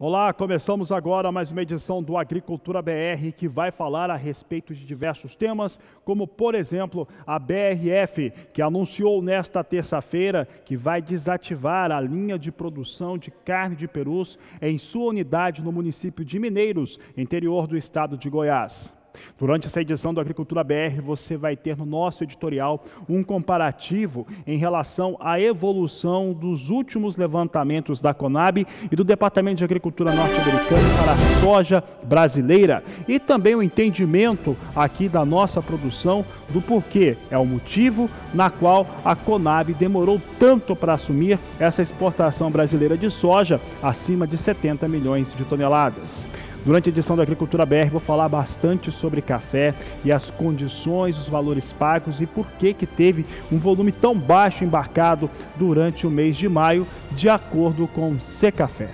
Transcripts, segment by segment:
Olá, começamos agora mais uma edição do Agricultura BR que vai falar a respeito de diversos temas, como por exemplo a BRF, que anunciou nesta terça-feira que vai desativar a linha de produção de carne de perus em sua unidade no município de Mineiros, interior do estado de Goiás. Durante essa edição do Agricultura BR, você vai ter no nosso editorial um comparativo em relação à evolução dos últimos levantamentos da Conab e do Departamento de Agricultura norte-americano para a soja brasileira e também o entendimento aqui da nossa produção do porquê é o motivo na qual a Conab demorou tanto para assumir essa exportação brasileira de soja acima de 70 milhões de toneladas. Durante a edição da Agricultura BR, vou falar bastante sobre café e as condições, os valores pagos e por que teve um volume tão baixo embarcado durante o mês de maio, de acordo com o Secafé.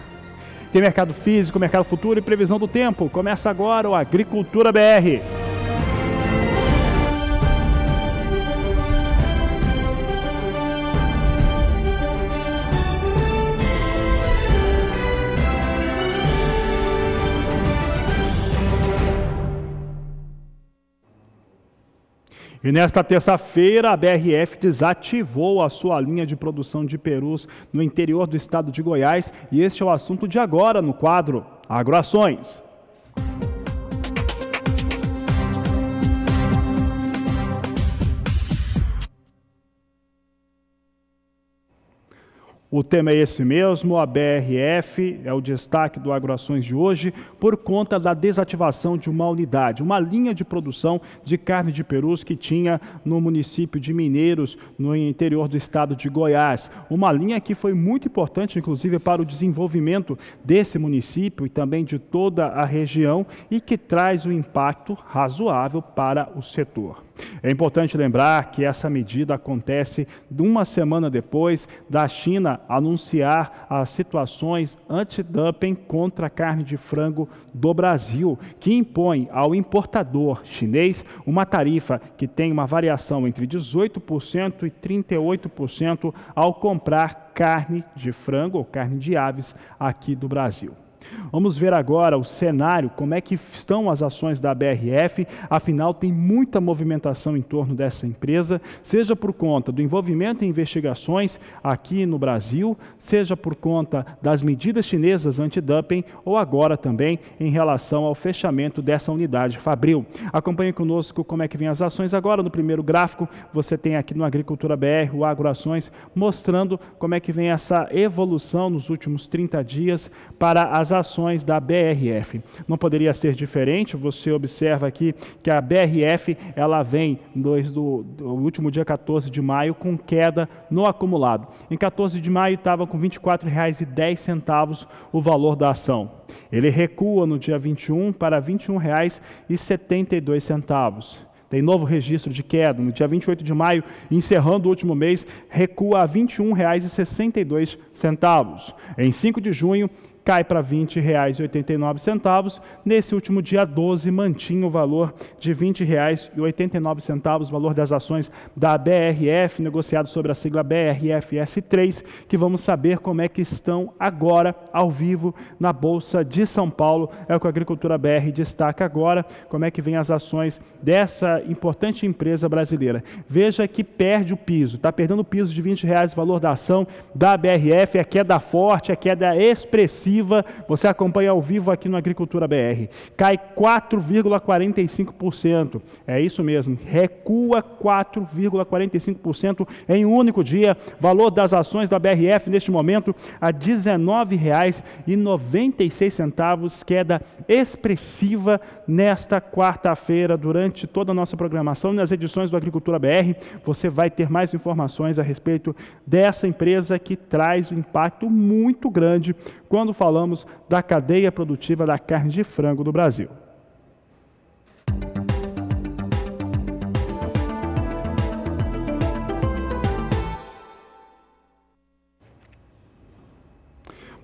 Tem mercado físico, mercado futuro e previsão do tempo. Começa agora o Agricultura BR. E nesta terça-feira, a BRF desativou a sua linha de produção de perus no interior do estado de Goiás e este é o assunto de agora no quadro Agroações. O tema é esse mesmo, a BRF é o destaque do Agroações de hoje por conta da desativação de uma unidade, uma linha de produção de carne de perus que tinha no município de Mineiros, no interior do estado de Goiás. Uma linha que foi muito importante, inclusive, para o desenvolvimento desse município e também de toda a região e que traz um impacto razoável para o setor. É importante lembrar que essa medida acontece uma semana depois da China anunciar as situações anti-dumping contra a carne de frango do Brasil, que impõe ao importador chinês uma tarifa que tem uma variação entre 18% e 38% ao comprar carne de frango ou carne de aves aqui do Brasil. Vamos ver agora o cenário, como é que estão as ações da BRF, afinal tem muita movimentação em torno dessa empresa, seja por conta do envolvimento em investigações aqui no Brasil, seja por conta das medidas chinesas anti-dumping ou agora também em relação ao fechamento dessa unidade fabril. Acompanhe conosco como é que vem as ações. Agora no primeiro gráfico você tem aqui no Agricultura BR o Agroações mostrando como é que vem essa evolução nos últimos 30 dias para as ações da BRF. Não poderia ser diferente, você observa aqui que a BRF ela vem desde o último dia 14 de maio com queda no acumulado. Em 14 de maio estava com R$ 24,10 o valor da ação. Ele recua no dia 21 para R$ 21,72. Tem novo registro de queda. No dia 28 de maio, encerrando o último mês, recua a R$ 21,62. Em 5 de junho, cai para R$ 20,89. Nesse último dia 12, mantinha o valor de R$ 20,89, valor das ações da BRF, negociado sobre a sigla BRFS3, que vamos saber como é que estão agora, ao vivo, na Bolsa de São Paulo. É o que a Agricultura BR destaca agora, como é que vem as ações dessa importante empresa brasileira. Veja que perde o piso, está perdendo o piso de R$ 20 o valor da ação da BRF, a queda forte, a queda expressiva. Você acompanha ao vivo aqui no Agricultura BR. Cai 4,45%. É isso mesmo, recua 4,45% em um único dia. Valor das ações da BRF neste momento a R$ 19,96, queda expressiva nesta quarta-feira. Durante toda a nossa programação, nas edições do Agricultura BR, você vai ter mais informações a respeito dessa empresa que traz um impacto muito grande quando falamos da cadeia produtiva da carne de frango do Brasil.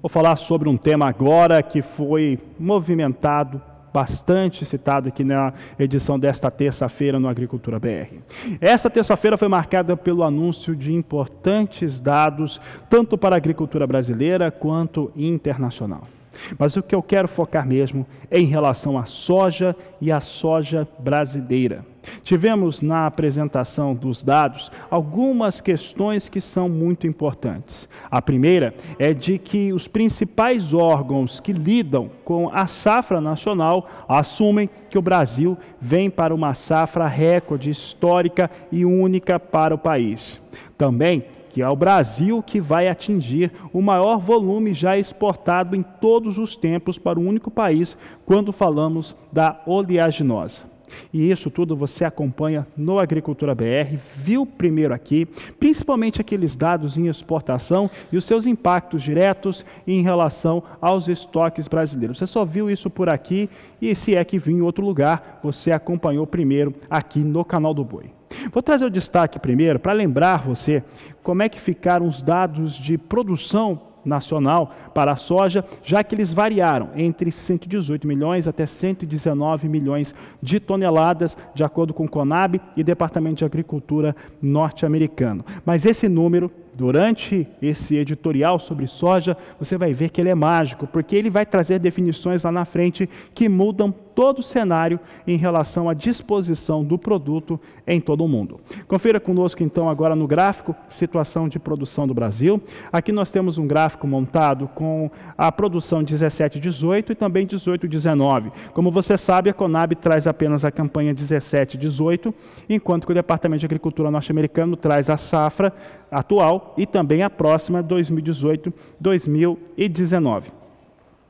Vou falar sobre um tema agora que foi movimentado, bastante citado aqui na edição desta terça-feira no Agricultura BR. Essa terça-feira foi marcada pelo anúncio de importantes dados, tanto para a agricultura brasileira quanto internacional. Mas o que eu quero focar mesmo é em relação à soja e à soja brasileira. Tivemos na apresentação dos dados algumas questões que são muito importantes. A primeira é de que os principais órgãos que lidam com a safra nacional assumem que o Brasil vem para uma safra recorde histórica e única para o país. Também que é o Brasil que vai atingir o maior volume já exportado em todos os tempos para o único país quando falamos da oleaginosa. E isso tudo você acompanha no Agricultura BR, viu primeiro aqui, principalmente aqueles dados em exportação e os seus impactos diretos em relação aos estoques brasileiros. Você só viu isso por aqui e se é que viu em outro lugar, você acompanhou primeiro aqui no canal do Boi. Vou trazer o destaque primeiro para lembrar você como é que ficaram os dados de produção nacional para a soja, já que eles variaram entre 118 milhões até 119 milhões de toneladas, de acordo com o CONAB e Departamento de Agricultura norte-americano. Mas esse número, durante esse editorial sobre soja, você vai ver que ele é mágico, porque ele vai trazer definições lá na frente que mudam todo o cenário em relação à disposição do produto em todo o mundo. Confira conosco então agora no gráfico, situação de produção do Brasil. Aqui nós temos um gráfico montado com a produção 17-18 e também 18-19. Como você sabe, a Conab traz apenas a campanha 17-18, enquanto que o Departamento de Agricultura norte-americano traz a safra atual e também a próxima 2018-2019.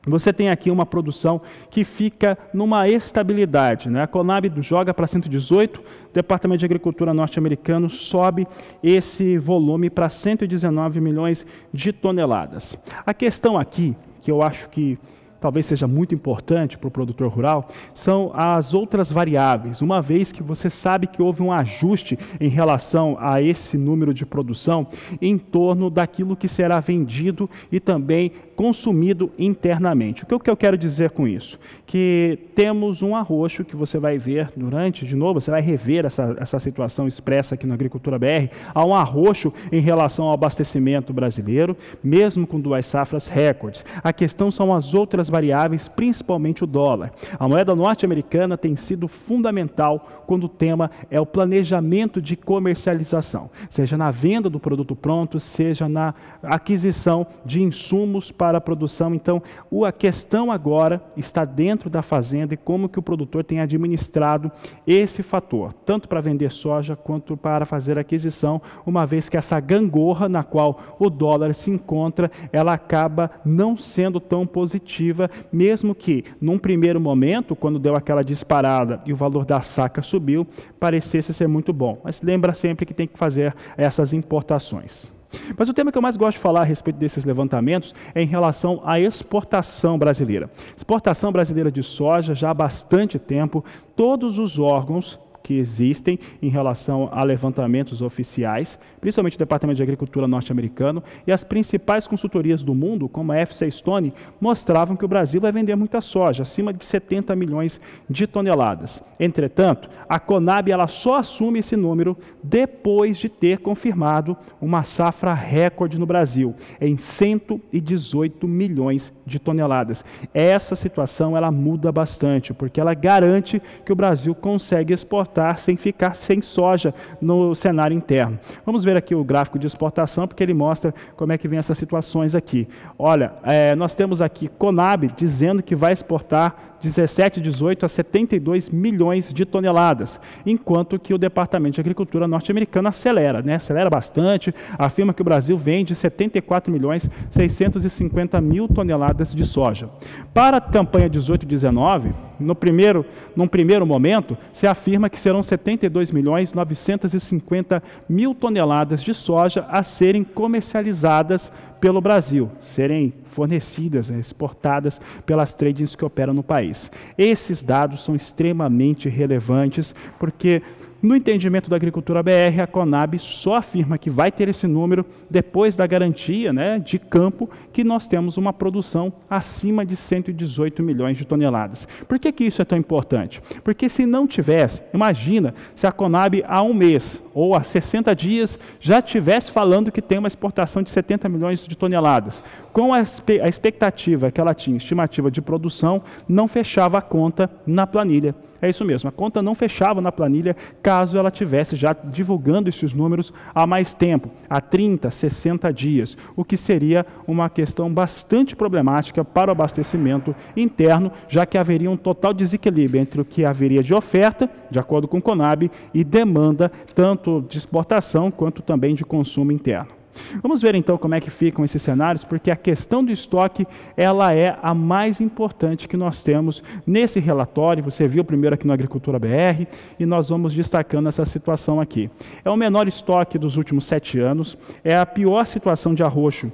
Você tem aqui uma produção que fica numa estabilidade, né? A Conab joga para 118, o Departamento de Agricultura norte-americano sobe esse volume para 119 milhões de toneladas. A questão aqui, que eu acho que talvez seja muito importante para o produtor rural, são as outras variáveis. Uma vez que você sabe que houve um ajuste em relação a esse número de produção em torno daquilo que será vendido e também consumido internamente. O que eu quero dizer com isso? Que temos um arroxo que você vai ver durante, de novo, você vai rever essa situação expressa aqui na Agricultura BR, há um arroxo em relação ao abastecimento brasileiro, mesmo com duas safras recordes. A questão são as outras variáveis, principalmente o dólar. A moeda norte-americana tem sido fundamental quando o tema é o planejamento de comercialização, seja na venda do produto pronto, seja na aquisição de insumos para a produção. Então, a questão agora está dentro da fazenda e como que o produtor tem administrado esse fator, tanto para vender soja quanto para fazer aquisição, uma vez que essa gangorra na qual o dólar se encontra, ela acaba não sendo tão positiva, mesmo que num primeiro momento, quando deu aquela disparada e o valor da saca subiu, parecesse ser muito bom. Mas lembra sempre que tem que fazer essas importações. Mas o tema que eu mais gosto de falar a respeito desses levantamentos é em relação à exportação brasileira. Exportação brasileira de soja, já há bastante tempo, todos os órgãos que existem em relação a levantamentos oficiais, principalmente o Departamento de Agricultura norte-americano, e as principais consultorias do mundo, como a FCA Stone, mostravam que o Brasil vai vender muita soja, acima de 70 milhões de toneladas. Entretanto, a Conab ela só assume esse número depois de ter confirmado uma safra recorde no Brasil, em 118 milhões de toneladas. Essa situação ela muda bastante, porque ela garante que o Brasil consegue exportar sem ficar sem soja no cenário interno. Vamos ver aqui o gráfico de exportação, porque ele mostra como é que vem essas situações aqui. Olha, nós temos aqui Conab dizendo que vai exportar 17, 18 a 72 milhões de toneladas, enquanto que o Departamento de Agricultura norte-americano acelera, né? Acelera bastante, afirma que o Brasil vende 74 milhões 650 mil toneladas de soja. Para a campanha 18-19, num primeiro momento, se afirma que serão 72 milhões 950 mil toneladas de soja a serem comercializadas pelo Brasil, serem fornecidas, exportadas pelas tradings que operam no país. Esses dados são extremamente relevantes, porque no entendimento da Agricultura BR, a Conab só afirma que vai ter esse número depois da garantia, né, de campo que nós temos uma produção acima de 118 milhões de toneladas. Por que isso é tão importante? Porque se não tivesse, imagina se a Conab há um mês ou há 60 dias, já estivesse falando que tem uma exportação de 70 milhões de toneladas. Com a expectativa que ela tinha, estimativa de produção, não fechava a conta na planilha. É isso mesmo, a conta não fechava na planilha caso ela tivesse já divulgando esses números há mais tempo, há 30, 60 dias, o que seria uma questão bastante problemática para o abastecimento interno, já que haveria um total desequilíbrio entre o que haveria de oferta, de acordo com o Conab, e demanda tanto de exportação quanto também de consumo interno. Vamos ver então como é que ficam esses cenários, porque a questão do estoque, ela é a mais importante que nós temos nesse relatório. Você viu primeiro aqui no Agricultura BR e nós vamos destacando essa situação aqui. É o menor estoque dos últimos 7 anos, é a pior situação de arroxo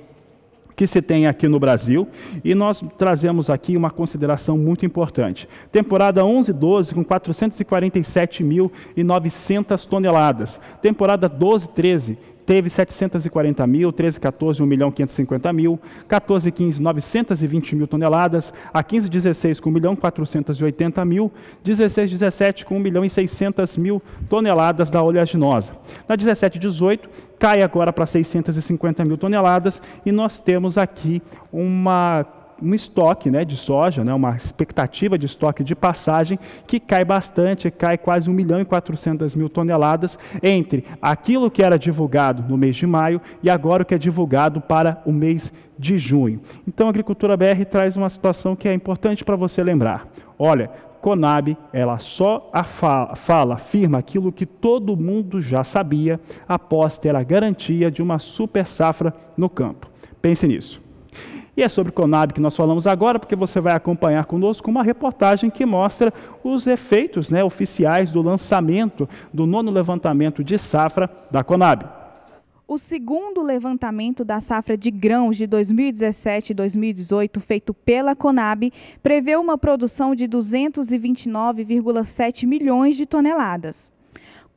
que se tem aqui no Brasil, e nós trazemos aqui uma consideração muito importante. Temporada 11/12 com 447.900 toneladas. Temporada 12/13 teve 740 mil, 13/14, 1.550.000, 14/15, 920 mil toneladas, a 15/16 com 1.480.000, 16/17 com 1.600.000 toneladas da oleaginosa. Na 17/18 cai agora para 650 mil toneladas e nós temos aqui um estoque, né, de soja, né, uma expectativa de estoque de passagem que cai bastante, cai quase 1.400.000 toneladas entre aquilo que era divulgado no mês de maio e agora o que é divulgado para o mês de junho. Então a Agricultura BR traz uma situação que é importante para você lembrar. Olha, Conab, ela só afirma aquilo que todo mundo já sabia após ter a garantia de uma super safra no campo. Pense nisso. E é sobre Conab que nós falamos agora, porque você vai acompanhar conosco uma reportagem que mostra os efeitos, né, oficiais do lançamento do 9º levantamento de safra da Conab. O segundo levantamento da safra de grãos de 2017 e 2018, feito pela Conab, prevê uma produção de 229,7 milhões de toneladas.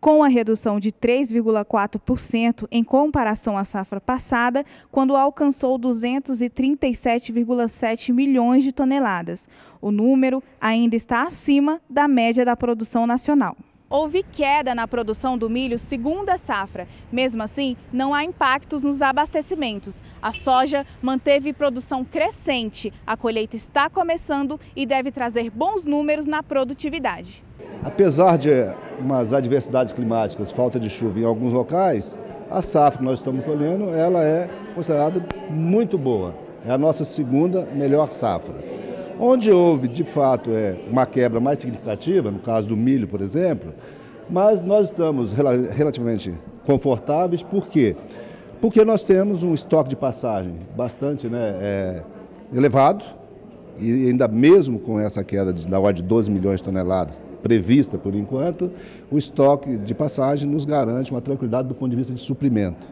Com a redução de 3,4% em comparação à safra passada, quando alcançou 237,7 milhões de toneladas. O número ainda está acima da média da produção nacional. Houve queda na produção do milho segunda safra. Mesmo assim, não há impactos nos abastecimentos. A soja manteve produção crescente. A colheita está começando e deve trazer bons números na produtividade. Apesar de umas adversidades climáticas, falta de chuva em alguns locais, a safra que nós estamos colhendo, ela é considerada muito boa. É a nossa segunda melhor safra. Onde houve, de fato, uma quebra mais significativa, no caso do milho, por exemplo, mas nós estamos relativamente confortáveis. Por quê? Porque nós temos um estoque de passagem bastante elevado, e ainda mesmo com essa queda da ordem de 12 milhões de toneladas prevista por enquanto, o estoque de passagem nos garante uma tranquilidade do ponto de vista de suprimento.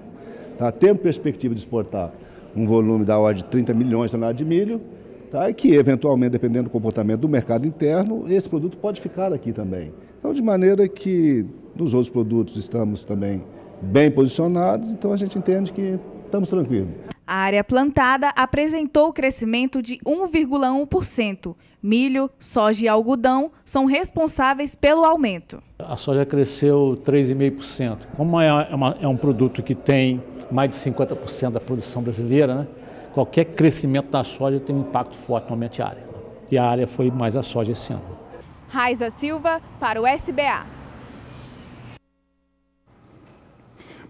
Tá? Temos perspectiva de exportar um volume da ordem de 30 milhões de toneladas de milho, tá? E que, eventualmente, dependendo do comportamento do mercado interno, esse produto pode ficar aqui também. Então, de maneira que nos outros produtos estamos também bem posicionados, então a gente entende que estamos tranquilos. A área plantada apresentou crescimento de 1,1%. Milho, soja e algodão são responsáveis pelo aumento. A soja cresceu 3,5%. Como é um produto que tem mais de 50% da produção brasileira, né? Qualquer crescimento da soja tem um impacto forte no aumento de área. E a área foi mais a soja esse ano. Raiza Silva para o SBA.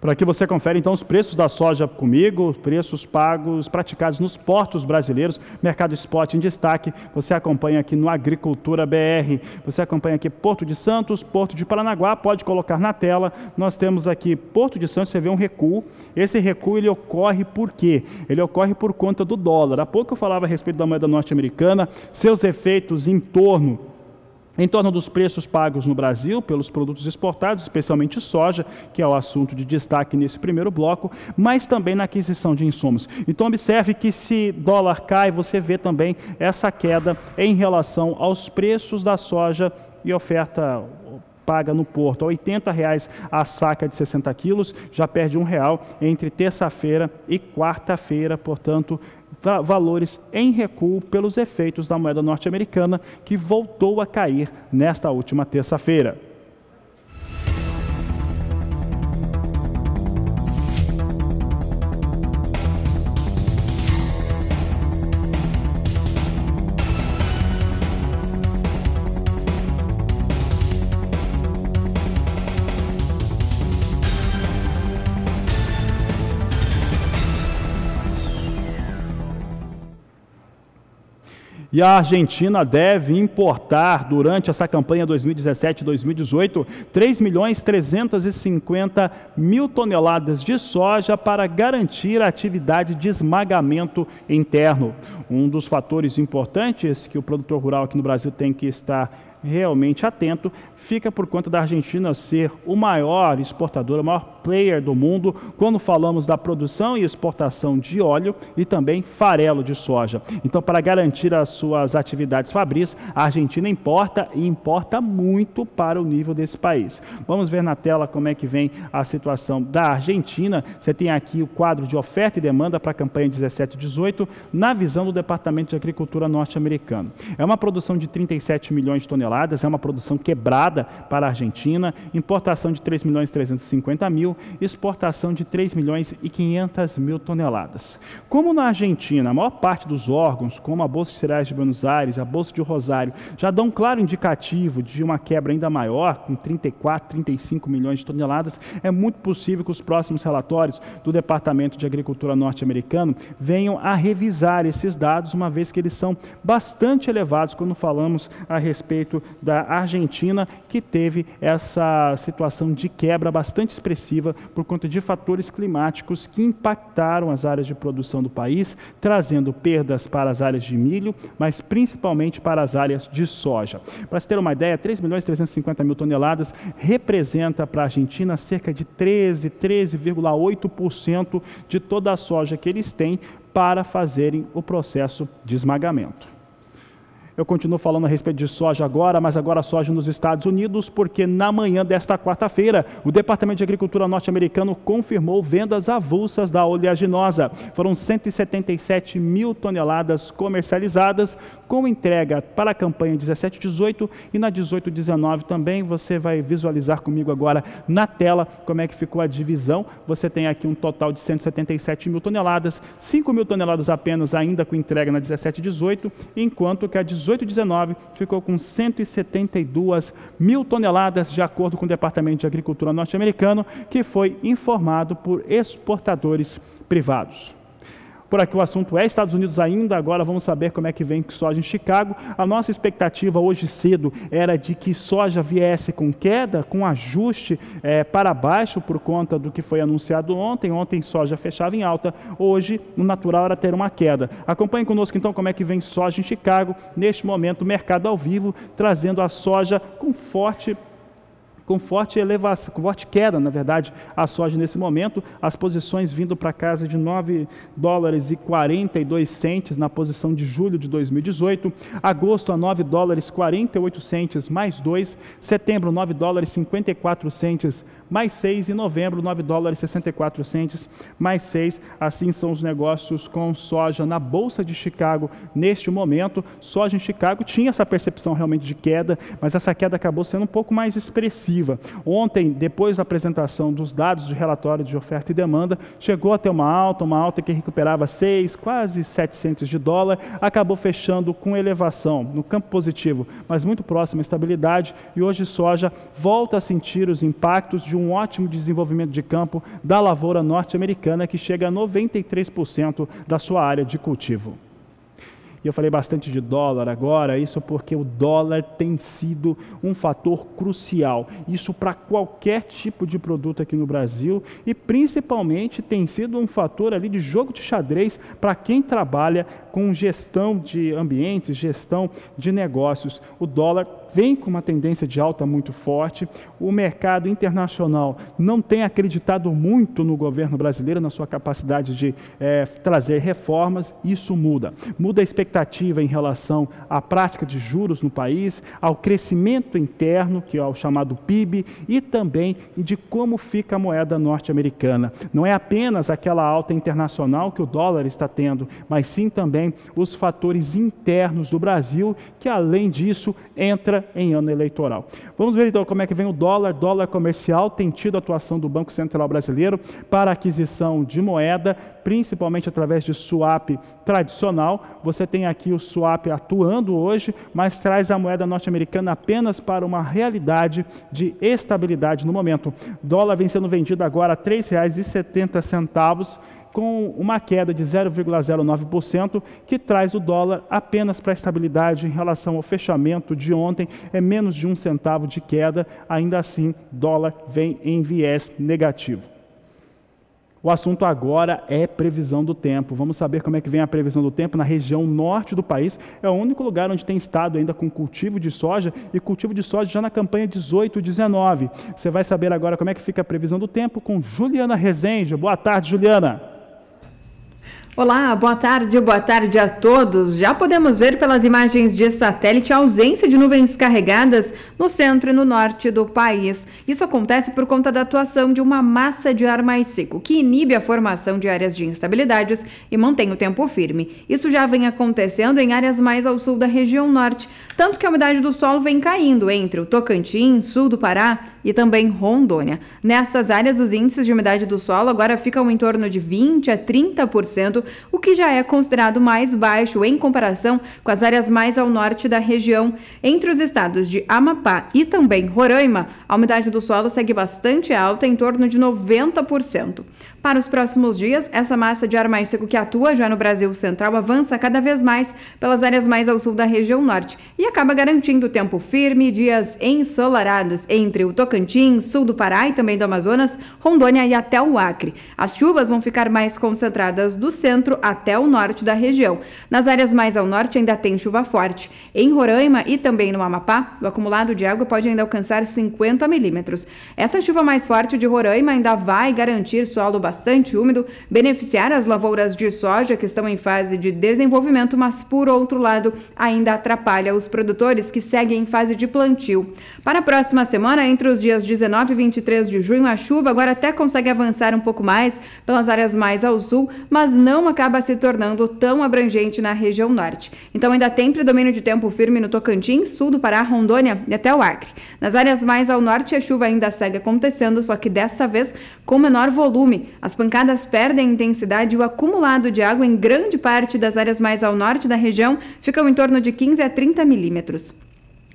Por aqui você confere então os preços da soja comigo, preços pagos, praticados nos portos brasileiros, mercado spot em destaque. Você acompanha aqui no Agricultura BR, você acompanha aqui Porto de Santos, Porto de Paranaguá, pode colocar na tela. Nós temos aqui Porto de Santos, você vê um recuo. Esse recuo ele ocorre por quê? Ele ocorre por conta do dólar. Há pouco eu falava a respeito da moeda norte-americana, seus efeitos em torno dos preços pagos no Brasil pelos produtos exportados, especialmente soja, que é o assunto de destaque nesse primeiro bloco, mas também na aquisição de insumos. Então observe que se dólar cai, você vê também essa queda em relação aos preços da soja e oferta paga no porto, R$ 80,00 a saca de 60 quilos, já perde R$1 entre terça-feira e quarta-feira, portanto, valores em recuo pelos efeitos da moeda norte-americana, que voltou a cair nesta última terça-feira. E a Argentina deve importar, durante essa campanha 2017-2018, 3.350.000 toneladas de soja para garantir a atividade de esmagamento interno. Um dos fatores importantes que o produtor rural aqui no Brasil tem que estar realmente atento, fica por conta da Argentina ser o maior exportador, o maior player do mundo, quando falamos da produção e exportação de óleo e também farelo de soja. Então, para garantir as suas atividades fabris, a Argentina importa e importa muito para o nível desse país. Vamos ver na tela como é que vem a situação da Argentina. Você tem aqui o quadro de oferta e demanda para a campanha 17-18, na visão do Departamento de Agricultura norte-americano. É uma produção de 37 milhões de toneladas, é uma produção quebrada para a Argentina, importação de 3.350.000, exportação de 3.500.000 toneladas. Como na Argentina, a maior parte dos órgãos, como a Bolsa de Cereais de Buenos Aires, a Bolsa de Rosário, já dão um claro indicativo de uma quebra ainda maior, com 34, 35 milhões de toneladas, é muito possível que os próximos relatórios do Departamento de Agricultura norte-americano venham a revisar esses dados, uma vez que eles são bastante elevados quando falamos a respeito da Argentina, que teve essa situação de quebra bastante expressiva por conta de fatores climáticos que impactaram as áreas de produção do país, trazendo perdas para as áreas de milho, mas principalmente para as áreas de soja. Para se ter uma ideia, 3.350.000 toneladas representa para a Argentina cerca de 13,8% de toda a soja que eles têm para fazerem o processo de esmagamento. Eu continuo falando a respeito de soja agora, mas agora soja nos Estados Unidos, porque na manhã desta quarta-feira, o Departamento de Agricultura norte-americano confirmou vendas avulsas da oleaginosa. Foram 177.000 toneladas comercializadas, com entrega para a campanha 17-18 e na 18-19 também. Você vai visualizar comigo agora na tela como é que ficou a divisão. Você tem aqui um total de 177.000 toneladas, 5.000 toneladas apenas ainda com entrega na 17-18, enquanto que a 18-19 ficou com 172.000 toneladas, de acordo com o Departamento de Agricultura norte-americano, que foi informado por exportadores privados. Por aqui o assunto é Estados Unidos ainda, agora vamos saber como é que vem soja em Chicago. A nossa expectativa hoje cedo era de que soja viesse com queda, com ajuste para baixo por conta do que foi anunciado ontem. Ontem soja fechava em alta, hoje o natural era ter uma queda. Acompanhe conosco então como é que vem soja em Chicago, neste momento mercado ao vivo, trazendo a soja com forte elevação, com forte queda, na verdade, a soja nesse momento, as posições vindo para casa de $9,42 na posição de julho de 2018, agosto a $9,48 mais 2, setembro $9,54 mais 6 e novembro $9,64 mais 6. Assim são os negócios com soja na Bolsa de Chicago neste momento. Soja em Chicago tinha essa percepção realmente de queda, mas essa queda acabou sendo um pouco mais expressiva. Ontem, depois da apresentação dos dados de relatório de oferta e demanda, chegou a ter uma alta que recuperava 6, quase 700 de dólar, acabou fechando com elevação no campo positivo, mas muito próximo à estabilidade, e hoje soja volta a sentir os impactos de um ótimo desenvolvimento de campo da lavoura norte-americana, que chega a 93% da sua área de cultivo. E eu falei bastante de dólar agora, isso porque o dólar tem sido um fator crucial. Isso para qualquer tipo de produto aqui no Brasil, e principalmente tem sido um fator ali de jogo de xadrez para quem trabalha com gestão de ambientes, gestão de negócios. O dólar vem com uma tendência de alta muito forte, o mercado internacional não tem acreditado muito no governo brasileiro, na sua capacidade de trazer reformas. Isso muda a expectativa em relação à prática de juros no país, ao crescimento interno, que é o chamado PIB, e também de como fica a moeda norte-americana. Não é apenas aquela alta internacional que o dólar está tendo, mas sim também os fatores internos do Brasil, que além disso entra em ano eleitoral. Vamos ver então como é que vem o dólar. Dólar comercial tem tido a atuação do Banco Central Brasileiro para aquisição de moeda, principalmente através de swap tradicional. Você tem aqui o swap atuando hoje, mas traz a moeda norte-americana apenas para uma realidade de estabilidade no momento. Dólar vem sendo vendido agora a R$ 3,70, com uma queda de 0,09%, que traz o dólar apenas para a estabilidade em relação ao fechamento de ontem, é menos de 1 centavo de queda, ainda assim, dólar vem em viés negativo. O assunto agora é previsão do tempo. Vamos saber como é que vem a previsão do tempo na região norte do país. É o único lugar onde tem estado ainda com cultivo de soja, e cultivo de soja já na campanha 18-19. Você vai saber agora como é que fica a previsão do tempo com Juliana Rezende. Boa tarde, Juliana. Olá, boa tarde a todos. Já podemos ver pelas imagens de satélite a ausência de nuvens carregadas no centro e no norte do país. Isso acontece por conta da atuação de uma massa de ar mais seco, que inibe a formação de áreas de instabilidades e mantém o tempo firme. Isso já vem acontecendo em áreas mais ao sul da região norte, tanto que a umidade do solo vem caindo entre o Tocantins, sul do Pará e também Rondônia. Nessas áreas, os índices de umidade do solo agora ficam em torno de 20% a 30%, o que já é considerado mais baixo em comparação com as áreas mais ao norte da região. Entre os estados de Amapá e também Roraima, a umidade do solo segue bastante alta, em torno de 90%. Para os próximos dias, essa massa de ar mais seco que atua já no Brasil Central avança cada vez mais pelas áreas mais ao sul da região norte e acaba garantindo tempo firme, dias ensolarados entre o Tocantins, sul do Pará e também do Amazonas, Rondônia e até o Acre. As chuvas vão ficar mais concentradas do centro até o norte da região. Nas áreas mais ao norte ainda tem chuva forte. Em Roraima e também no Amapá, o acumulado de água pode ainda alcançar 50 milímetros. Essa chuva mais forte de Roraima ainda vai garantir solo bastante úmido, beneficiar as lavouras de soja que estão em fase de desenvolvimento, mas por outro lado ainda atrapalha os produtores que seguem em fase de plantio. Para a próxima semana, entre os dias 19 e 23 de junho, a chuva agora até consegue avançar um pouco mais pelas áreas mais ao sul, mas não acaba se tornando tão abrangente na região norte. Então ainda tem predomínio de tempo firme no Tocantins, sul do Pará, Rondônia e até o Acre. Nas áreas mais ao norte, a chuva ainda segue acontecendo, só que dessa vez com menor volume. As pancadas perdem intensidade e o acumulado de água em grande parte das áreas mais ao norte da região ficam em torno de 15 a 30 milímetros.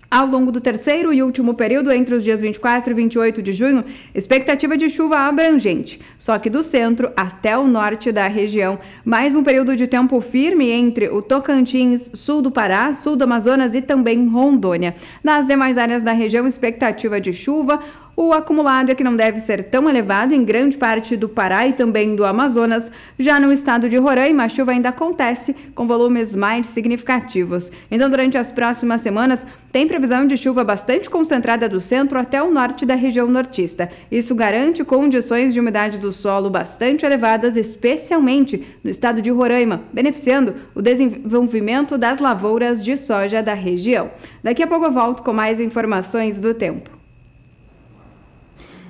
Ao longo do terceiro e último período, entre os dias 24 e 28 de junho, expectativa de chuva abrangente, só que do centro até o norte da região. Mais um período de tempo firme entre o Tocantins, sul do Pará, sul do Amazonas e também Rondônia. Nas demais áreas da região, expectativa de chuva. O acumulado é que não deve ser tão elevado em grande parte do Pará e também do Amazonas. Já no estado de Roraima, a chuva ainda acontece com volumes mais significativos. Então, durante as próximas semanas, tem previsão de chuva bastante concentrada do centro até o norte da região nortista. Isso garante condições de umidade do solo bastante elevadas, especialmente no estado de Roraima, beneficiando o desenvolvimento das lavouras de soja da região. Daqui a pouco eu volto com mais informações do tempo.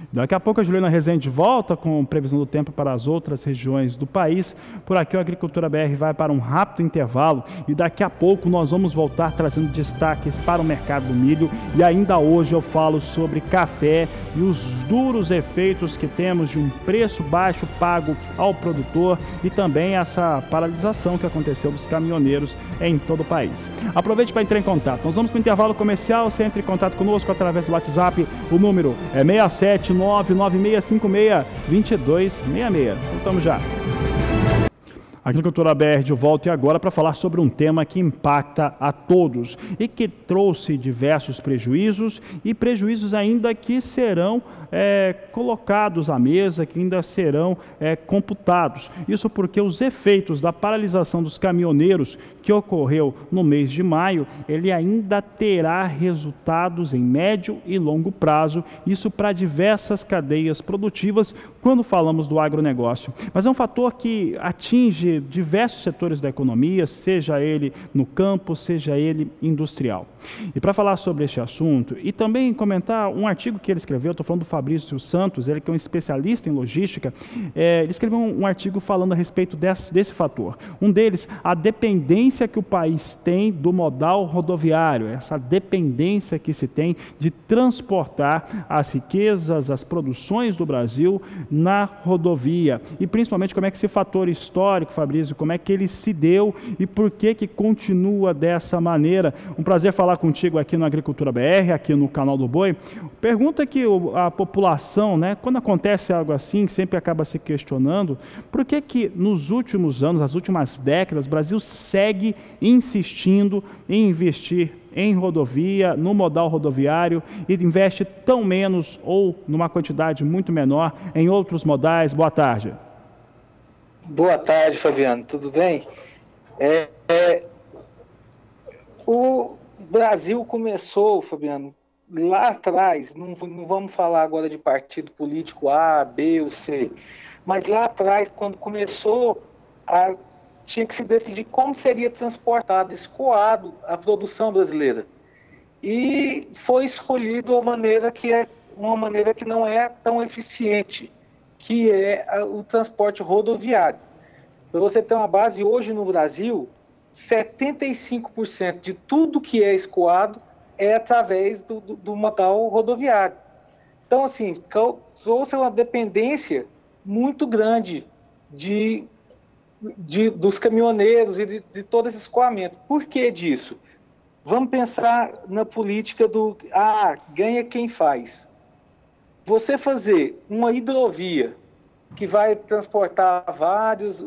Daqui a pouco a Juliana Rezende volta com previsão do tempo para as outras regiões do país. Por aqui o Agricultura BR vai para um rápido intervalo e daqui a pouco nós vamos voltar trazendo destaques para o mercado do milho. E ainda hoje eu falo sobre café e os duros efeitos que temos de um preço baixo pago ao produtor e também essa paralisação que aconteceu dos caminhoneiros em todo o país. Aproveite para entrar em contato. Nós vamos para o intervalo comercial. Você entra em contato conosco através do WhatsApp. O número é 67996562266. Voltamos já. Agricultura BR de volta e agora para falar sobre um tema que impacta a todos e que trouxe diversos prejuízos e prejuízos ainda que serão colocados à mesa, que ainda serão computados. Isso porque os efeitos da paralisação dos caminhoneiros que ocorreu no mês de maio, ele ainda terá resultados em médio e longo prazo, isso para diversas cadeias produtivas quando falamos do agronegócio. Mas é um fator que atinge diversos setores da economia, seja ele no campo, seja ele industrial. E para falar sobre este assunto e também comentar um artigo que ele escreveu, estou falando do Fabrício Santos, ele que é um especialista em logística, ele escreveu um artigo falando a respeito desse fator. Um deles, a dependência que o país tem do modal rodoviário, essa dependência que se tem de transportar as riquezas, as produções do Brasil na rodovia. E principalmente como é que esse fator histórico, Fabrício, Fabrício, como é que ele se deu e por que continua dessa maneira. Um prazer falar contigo aqui no Agricultura BR, aqui no Canal do Boi. Pergunta que a população, né, quando acontece algo assim, sempre acaba se questionando, por que nos últimos anos, nas últimas décadas, o Brasil segue insistindo em investir em rodovia, no modal rodoviário, e investe tão menos ou numa quantidade muito menor em outros modais? Boa tarde. Boa tarde, Fabiano. Tudo bem? O Brasil começou, Fabiano, lá atrás, não vamos falar agora de partido político A, B ou C, mas lá atrás, quando começou, tinha que se decidir como seria transportado, escoado a produção brasileira. E foi escolhido uma maneira que não é tão eficiente, que é o transporte rodoviário. Para você ter uma base, hoje no Brasil, 75% de tudo que é escoado é através do modal rodoviário. Então, assim, trouxe uma dependência muito grande dos caminhoneiros e de todo esse escoamento. Por que disso? Vamos pensar na política ganha quem faz. Você fazer uma hidrovia que vai transportar vários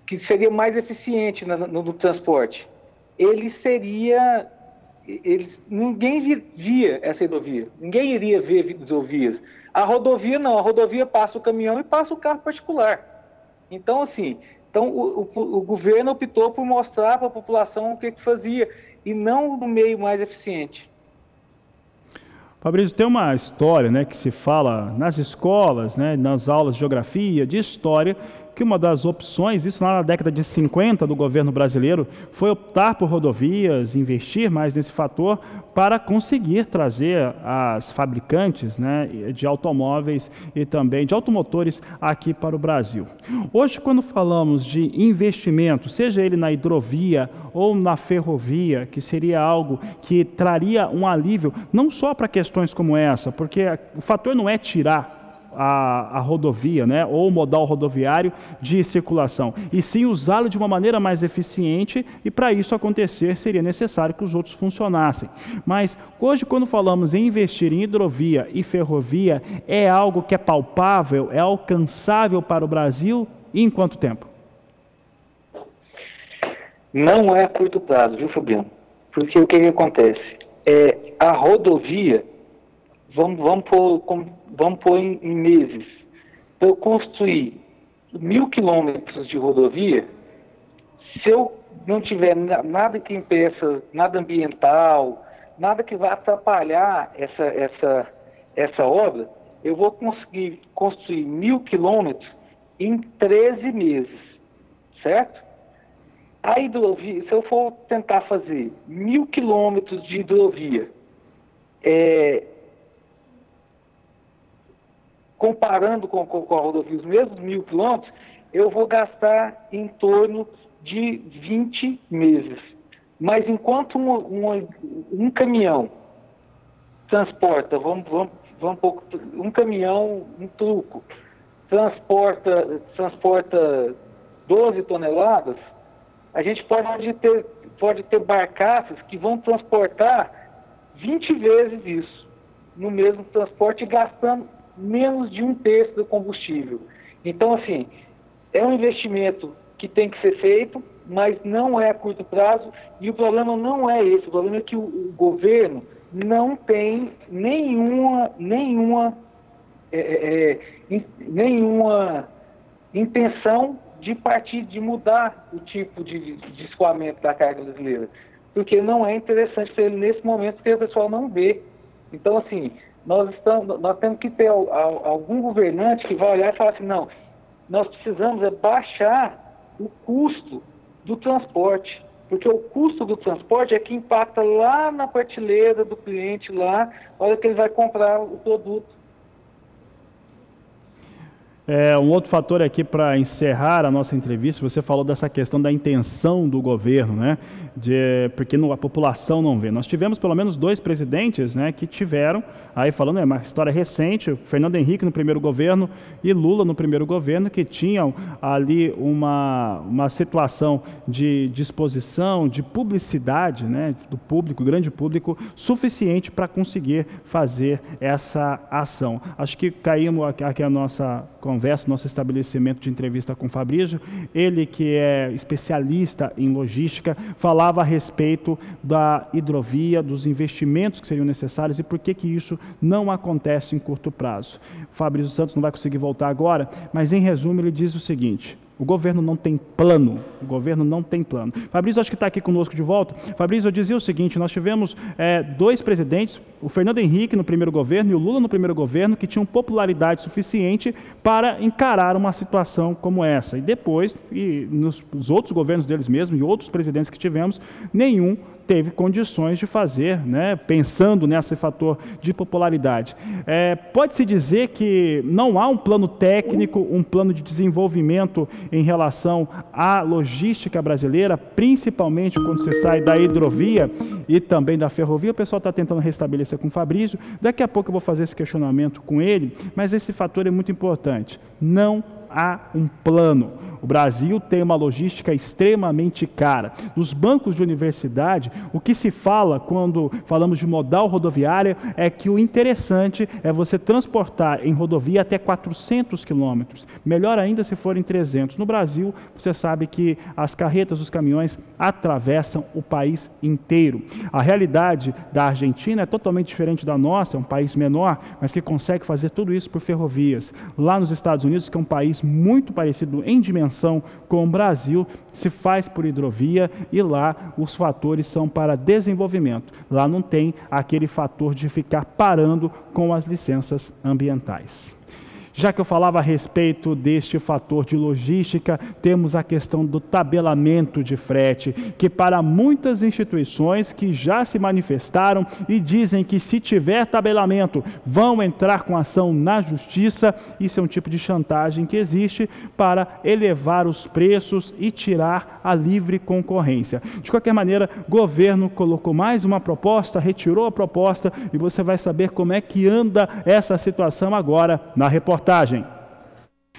que seria mais eficiente no transporte, ninguém via essa hidrovia, ninguém iria ver hidrovias. A rodovia não, a rodovia passa o caminhão e passa o carro particular. Então, assim, o governo optou por mostrar para a população o que fazia, e não no meio mais eficiente. Fabrício, tem uma história, né, que se fala nas escolas, né, nas aulas de geografia, de história, que uma das opções, isso lá na década de 50 do governo brasileiro, foi optar por rodovias, investir mais nesse fator para conseguir trazer as fabricantes, né, de automóveis e também de automotores aqui para o Brasil. Hoje, quando falamos de investimento, seja ele na hidrovia ou na ferrovia, que seria algo que traria um alívio, não só para questões como essa, porque o fator não é tirar a rodovia, né, ou o modal rodoviário de circulação, e sim usá-lo de uma maneira mais eficiente, e para isso acontecer seria necessário que os outros funcionassem. Mas hoje, quando falamos em investir em hidrovia e ferrovia, é algo que é palpável, é alcançável para o Brasil, e em quanto tempo? Não é a curto prazo, viu, Fabiano? Porque o que acontece? A rodovia, vamos pôr em meses. Para eu construir 1.000 quilômetros de rodovia, se eu não tiver nada que impeça, nada ambiental, nada que vá atrapalhar essa obra, eu vou conseguir construir 1.000 quilômetros em 13 meses, certo? A hidrovia, se eu for tentar fazer 1.000 quilômetros de hidrovia, comparando com a rodovia, os mesmos 1.000 quilômetros, eu vou gastar em torno de 20 meses. Mas enquanto um caminhão transporta, um caminhão, um truco, transporta 12 toneladas, a gente pode ter barcaças que vão transportar 20 vezes isso, no mesmo transporte, gastando menos de 1/3 do combustível. Então, assim, é um investimento que tem que ser feito, mas não é a curto prazo, e o problema não é esse, o problema é que o governo não tem nenhuma intenção de mudar o tipo de escoamento da carga brasileira, porque não é interessante para ele nesse momento, porque o pessoal não vê. Então, assim, nós temos que ter algum governante que vai olhar e falar assim, não, nós precisamos baixar o custo do transporte, porque o custo do transporte é que impacta lá na prateleira do cliente, lá, na hora que ele vai comprar o produto. Um outro fator aqui para encerrar a nossa entrevista, você falou dessa questão da intenção do governo, né? Porque a população não vê. Nós tivemos pelo menos 2 presidentes, né, que tiveram, aí falando, é uma história recente, Fernando Henrique no primeiro governo e Lula no primeiro governo, que tinham ali uma situação de disposição, de publicidade, né, do público, grande público, suficiente para conseguir fazer essa ação. Acho que caímos aqui a nossa conversa, nosso estabelecimento de entrevista com o Fabrício, ele que é especialista em logística, falava a respeito da hidrovia, dos investimentos que seriam necessários e por que isso não acontece em curto prazo. O Fabrício Santos não vai conseguir voltar agora, mas em resumo ele diz o seguinte: o governo não tem plano. O governo não tem plano. Fabrício, acho que está aqui conosco de volta. Fabrício, eu dizia o seguinte, nós tivemos 2 presidentes, o Fernando Henrique no primeiro governo e o Lula no primeiro governo, que tinham popularidade suficiente para encarar uma situação como essa. E depois, nos outros governos deles mesmos e outros presidentes que tivemos, nenhum teve condições de fazer, né, pensando nesse fator de popularidade. Pode-se dizer que não há um plano técnico, um plano de desenvolvimento em relação à logística brasileira, principalmente quando você sai da hidrovia e também da ferrovia. O pessoal está tentando restabelecer com o Fabrício. Daqui a pouco eu vou fazer esse questionamento com ele, mas esse fator é muito importante. Não há um plano. O Brasil tem uma logística extremamente cara. Nos bancos de universidade, o que se fala quando falamos de modal rodoviária é que o interessante é você transportar em rodovia até 400 quilômetros. Melhor ainda se forem 300. No Brasil, você sabe que as carretas, os caminhões atravessam o país inteiro. A realidade da Argentina é totalmente diferente da nossa, é um país menor, mas que consegue fazer tudo isso por ferrovias. Lá nos Estados Unidos, que é um país muito parecido em dimensão com o Brasil, se faz por hidrovia e lá os fatores são para desenvolvimento. Lá não tem aquele fator de ficar parando com as licenças ambientais. Já que eu falava a respeito deste fator de logística, temos a questão do tabelamento de frete, que para muitas instituições que já se manifestaram e dizem que se tiver tabelamento vão entrar com ação na justiça, isso é um tipo de chantagem que existe para elevar os preços e tirar a livre concorrência. De qualquer maneira, o governo colocou mais uma proposta, retirou a proposta e você vai saber como é que anda essa situação agora na reportagem.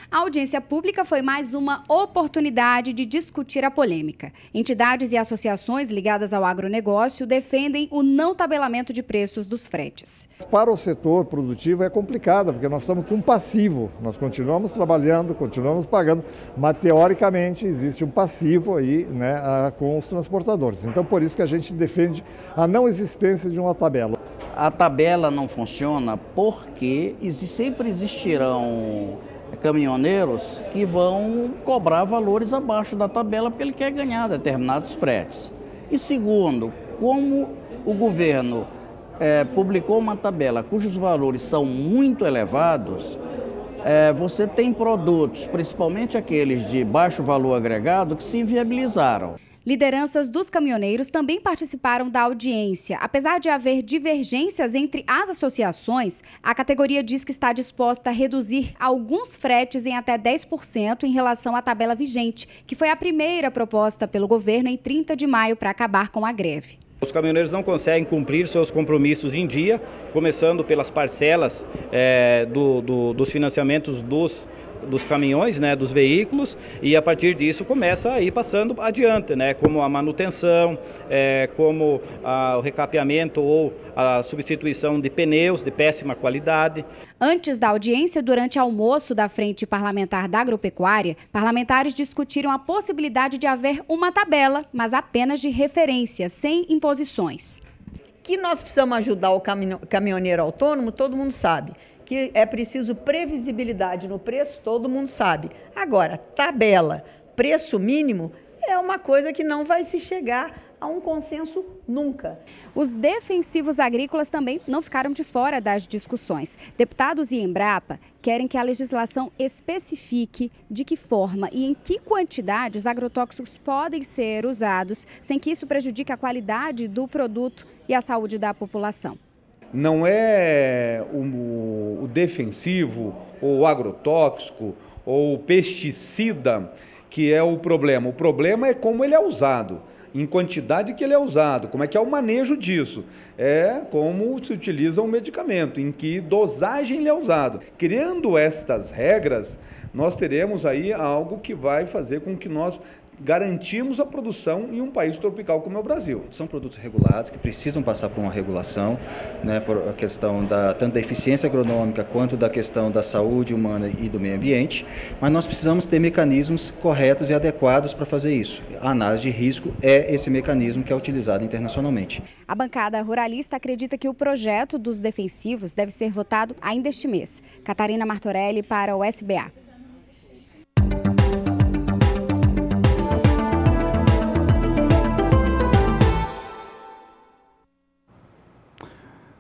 A audiência pública foi mais uma oportunidade de discutir a polêmica. Entidades e associações ligadas ao agronegócio defendem o não tabelamento de preços dos fretes. Para o setor produtivo é complicado, porque nós estamos com um passivo. Nós continuamos trabalhando, continuamos pagando, mas teoricamente existe um passivo aí, né, com os transportadores. Então, por isso que a gente defende a não existência de uma tabela. A tabela não funciona porque sempre existirão caminhoneiros que vão cobrar valores abaixo da tabela porque ele quer ganhar determinados fretes. E segundo, como o governo publicou uma tabela cujos valores são muito elevados, você tem produtos, principalmente aqueles de baixo valor agregado, que se inviabilizaram. Lideranças dos caminhoneiros também participaram da audiência. Apesar de haver divergências entre as associações, a categoria diz que está disposta a reduzir alguns fretes em até 10% em relação à tabela vigente, que foi a primeira proposta pelo governo em 30 de maio para acabar com a greve. Os caminhoneiros não conseguem cumprir seus compromissos em dia, começando pelas parcelas dos financiamentos dos caminhões, né, dos veículos, e a partir disso começa a ir passando adiante, né, como a manutenção, como o recapeamento ou a substituição de pneus de péssima qualidade. Antes da audiência, durante almoço da Frente Parlamentar da Agropecuária, parlamentares discutiram a possibilidade de haver uma tabela, mas apenas de referência, sem imposições. Que nós precisamos ajudar o caminhoneiro autônomo, todo mundo sabe. Que é preciso previsibilidade no preço, todo mundo sabe. Agora, tabela, preço mínimo, é uma coisa que não vai se chegar a um consenso nunca. Os defensivos agrícolas também não ficaram de fora das discussões. Deputados e Embrapa querem que a legislação especifique de que forma e em que quantidade os agrotóxicos podem ser usados, sem que isso prejudique a qualidade do produto e a saúde da população. Não é o defensivo ou o agrotóxico ou pesticida que é o problema. O problema é como ele é usado, em quantidade que ele é usado, como é que é o manejo disso. É como se utiliza um medicamento, em que dosagem ele é usado. Criando estas regras, nós teremos aí algo que vai fazer com que nós garantimos a produção em um país tropical como é o Brasil. São produtos regulados que precisam passar por uma regulação, né, por a questão tanto da eficiência agronômica quanto da questão da saúde humana e do meio ambiente, mas nós precisamos ter mecanismos corretos e adequados para fazer isso. A análise de risco é esse mecanismo que é utilizado internacionalmente. A bancada ruralista acredita que o projeto dos defensivos deve ser votado ainda este mês. Catarina Martorelli para o SBA.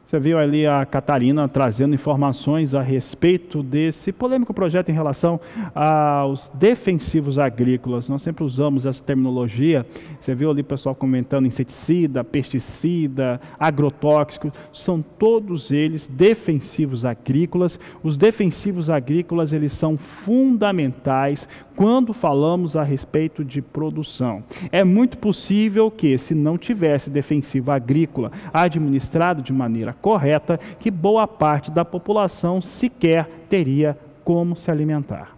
Você viu ali a Catarina trazendo informações a respeito desse polêmico projeto em relação aos defensivos agrícolas. Nós sempre usamos essa terminologia. Você viu ali o pessoal comentando inseticida, pesticida, agrotóxico. São todos eles defensivos agrícolas. Os defensivos agrícolas, eles são fundamentais quando falamos a respeito de produção. É muito possível que, se não tivesse defensivo agrícola administrado de maneira correta, que boa parte da população sequer teria como se alimentar.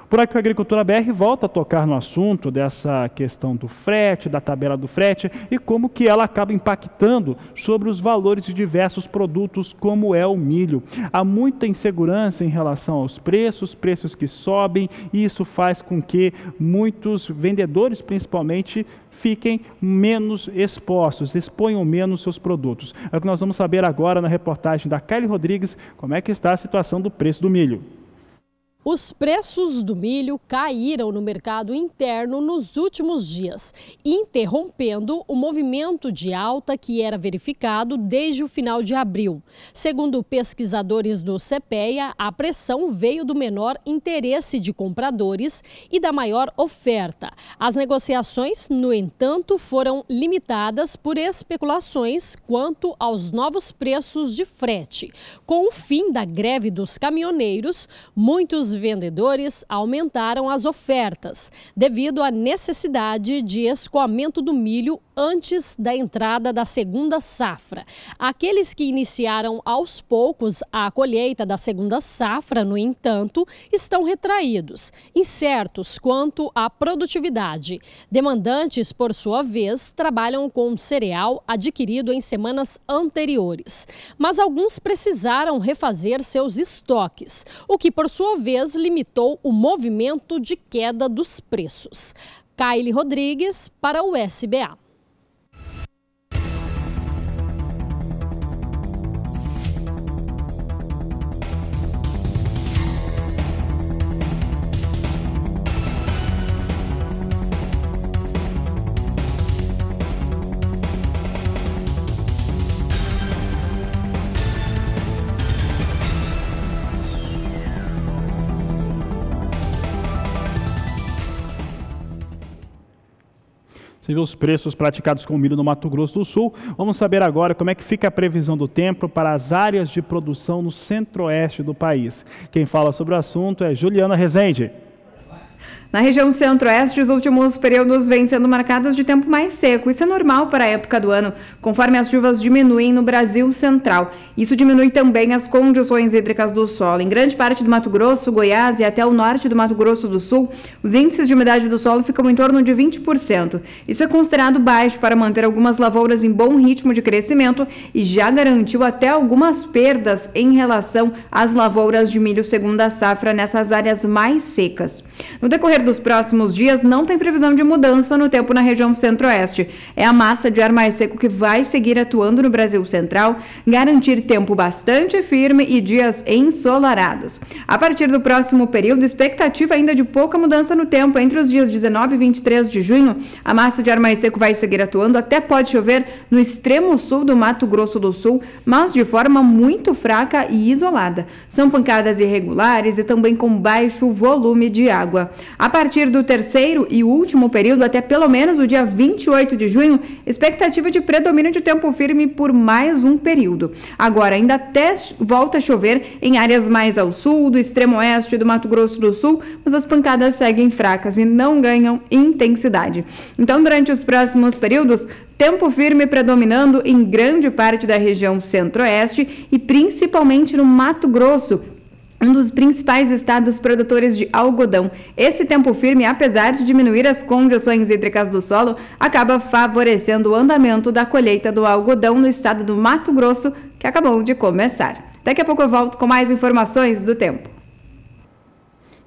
Por aqui, a Agricultura BR volta a tocar no assunto dessa questão do frete, da tabela do frete e como que ela acaba impactando sobre os valores de diversos produtos, como é o milho. Há muita insegurança em relação aos preços que sobem, e isso faz com que muitos vendedores, principalmente, fiquem menos expostos, exponham menos seus produtos. É o que nós vamos saber agora na reportagem da Kylie Rodrigues, como é que está a situação do preço do milho. Os preços do milho caíram no mercado interno nos últimos dias, interrompendo o movimento de alta que era verificado desde o final de abril. Segundo pesquisadores do CPEA, a pressão veio do menor interesse de compradores e da maior oferta. As negociações, no entanto, foram limitadas por especulações quanto aos novos preços de frete. Com o fim da greve dos caminhoneiros, muitos vendedores aumentaram as ofertas, devido à necessidade de escoamento do milho antes da entrada da segunda safra. Aqueles que iniciaram aos poucos a colheita da segunda safra, no entanto, estão retraídos, incertos quanto à produtividade. Demandantes, por sua vez, trabalham com cereal adquirido em semanas anteriores. Mas alguns precisaram refazer seus estoques, o que, por sua vez, limitou o movimento de queda dos preços. Kylie Rodrigues para o SBA. Você viu os preços praticados com milho no Mato Grosso do Sul. Vamos saber agora como é que fica a previsão do tempo para as áreas de produção no centro-oeste do país. Quem fala sobre o assunto é Juliana Rezende. Na região centro-oeste, os últimos períodos vêm sendo marcados de tempo mais seco. Isso é normal para a época do ano, conforme as chuvas diminuem no Brasil central. Isso diminui também as condições hídricas do solo. Em grande parte do Mato Grosso, Goiás e até o norte do Mato Grosso do Sul, os índices de umidade do solo ficam em torno de 20%. Isso é considerado baixo para manter algumas lavouras em bom ritmo de crescimento e já garantiu até algumas perdas em relação às lavouras de milho segunda safra nessas áreas mais secas. No decorrer dos próximos dias, não tem previsão de mudança no tempo na região centro-oeste. É a massa de ar mais seco que vai seguir atuando no Brasil central, garantir tempo bastante firme e dias ensolarados. A partir do próximo período, expectativa ainda de pouca mudança no tempo. Entre os dias 19 e 23 de junho, a massa de ar mais seco vai seguir atuando, até pode chover no extremo sul do Mato Grosso do Sul, mas de forma muito fraca e isolada. São pancadas irregulares e também com baixo volume de água. A A partir do terceiro e último período, até pelo menos o dia 28 de junho, expectativa de predomínio de tempo firme por mais um período. Agora, ainda até volta a chover em áreas mais ao sul, do extremo oeste do Mato Grosso do Sul, mas as pancadas seguem fracas e não ganham intensidade. Então, durante os próximos períodos, tempo firme predominando em grande parte da região centro-oeste e principalmente no Mato Grosso, um dos principais estados produtores de algodão. Esse tempo firme, apesar de diminuir as condições hídricas do solo, acaba favorecendo o andamento da colheita do algodão no estado do Mato Grosso, que acabou de começar. Daqui a pouco eu volto com mais informações do tempo.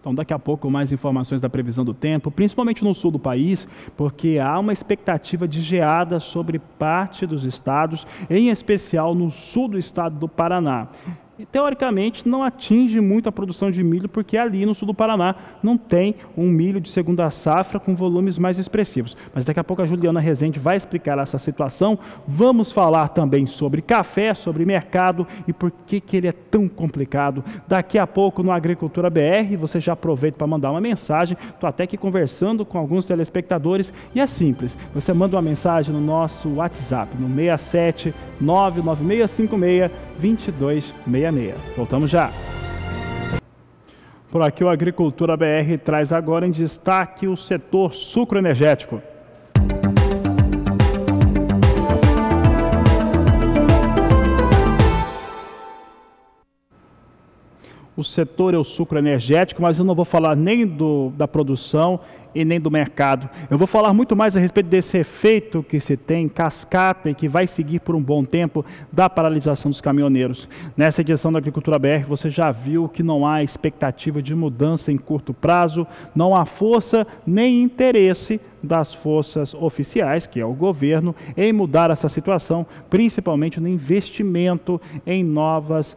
Então, daqui a pouco, mais informações da previsão do tempo, principalmente no sul do país, porque há uma expectativa de geada sobre parte dos estados, em especial no sul do estado do Paraná. E, teoricamente, não atinge muito a produção de milho, porque ali no sul do Paraná não tem um milho de segunda safra com volumes mais expressivos. Mas daqui a pouco a Juliana Rezende vai explicar essa situação. Vamos falar também sobre café, sobre mercado e por que ele é tão complicado. Daqui a pouco no Agricultura BR, você já aproveita para mandar uma mensagem. Estou até aqui conversando com alguns telespectadores e é simples. Você manda uma mensagem no nosso WhatsApp, no 67 99656 2266. Voltamos já. Por aqui o Agricultura BR traz agora em destaque o setor sucroenergético. O setor é o sucroenergético, mas eu não vou falar nem da produção e nem do mercado. Eu vou falar muito mais a respeito desse efeito que se tem, cascata, e que vai seguir por um bom tempo da paralisação dos caminhoneiros. Nessa edição da Agricultura BR, você já viu que não há expectativa de mudança em curto prazo, não há força nem interesse das forças oficiais, que é o governo, em mudar essa situação, principalmente no investimento em novos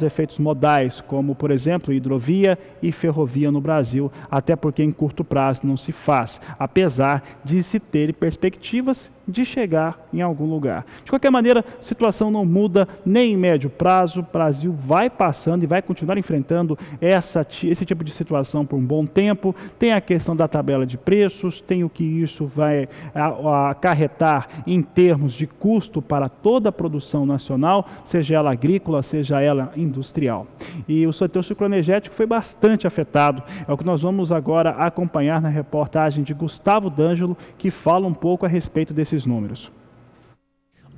efeitos modais, como, por exemplo, hidrovia e ferrovia no Brasil, até porque em curto prazo não se faz, apesar de se ter perspectivas de chegar em algum lugar. De qualquer maneira, a situação não muda nem em médio prazo. O Brasil vai passando e vai continuar enfrentando esse tipo de situação por um bom tempo. Tem a questão da tabela de preços, tem o que isso vai acarretar em termos de custo para toda a produção nacional, seja ela agrícola, seja ela industrial. E o setor sucroenergético foi bastante afetado. É o que nós vamos agora acompanhar na reportagem de Gustavo D'Angelo, que fala um pouco a respeito desses números.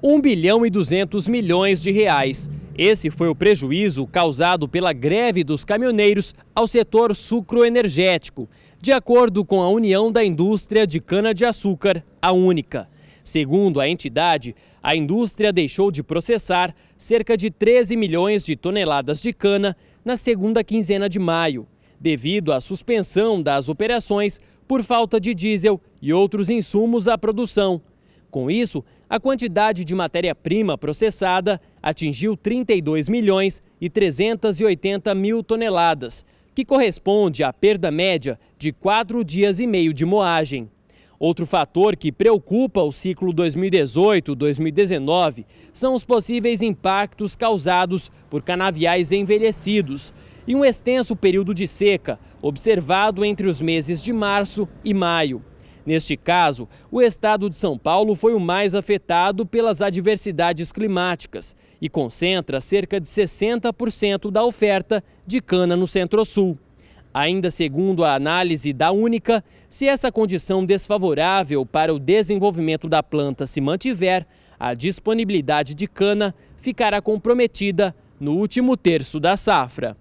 1,2 bilhão de reais. Esse foi o prejuízo causado pela greve dos caminhoneiros ao setor sucroenergético, de acordo com a União da Indústria de Cana-de-Açúcar, a Única. Segundo a entidade, a indústria deixou de processar cerca de 13 milhões de toneladas de cana na segunda quinzena de maio, devido à suspensão das operações por falta de diesel e outros insumos à produção. Com isso, a quantidade de matéria-prima processada atingiu 32 milhões e 380 mil toneladas, que corresponde à perda média de 4,5 dias de moagem. Outro fator que preocupa o ciclo 2018-2019 são os possíveis impactos causados por canaviais envelhecidos e um extenso período de seca, observado entre os meses de março e maio. Neste caso, o estado de São Paulo foi o mais afetado pelas adversidades climáticas e concentra cerca de 60% da oferta de cana no Centro-Sul. Ainda segundo a análise da Única, se essa condição desfavorável para o desenvolvimento da planta se mantiver, a disponibilidade de cana ficará comprometida no último terço da safra.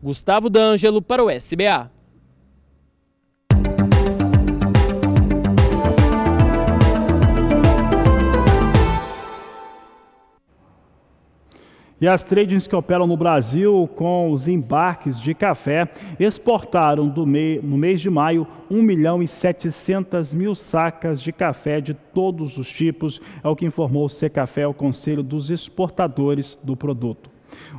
Gustavo D'Angelo para o SBA. E as tradings que operam no Brasil com os embarques de café exportaram no mês de maio 1.700.000 sacas de café de todos os tipos, é o que informou o Secafé, o Conselho dos Exportadores do produto.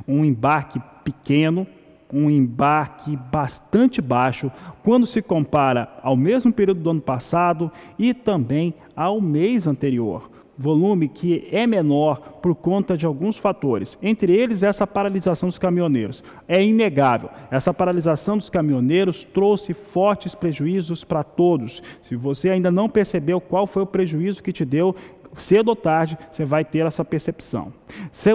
Um embarque pequeno, um embarque bastante baixo quando se compara ao mesmo período do ano passado e também ao mês anterior. volume que é menor por conta de alguns fatores, entre eles essa paralisação dos caminhoneiros. É inegável, essa paralisação dos caminhoneiros trouxe fortes prejuízos para todos. Se você ainda não percebeu qual foi o prejuízo que te deu, cedo ou tarde você vai ter essa percepção.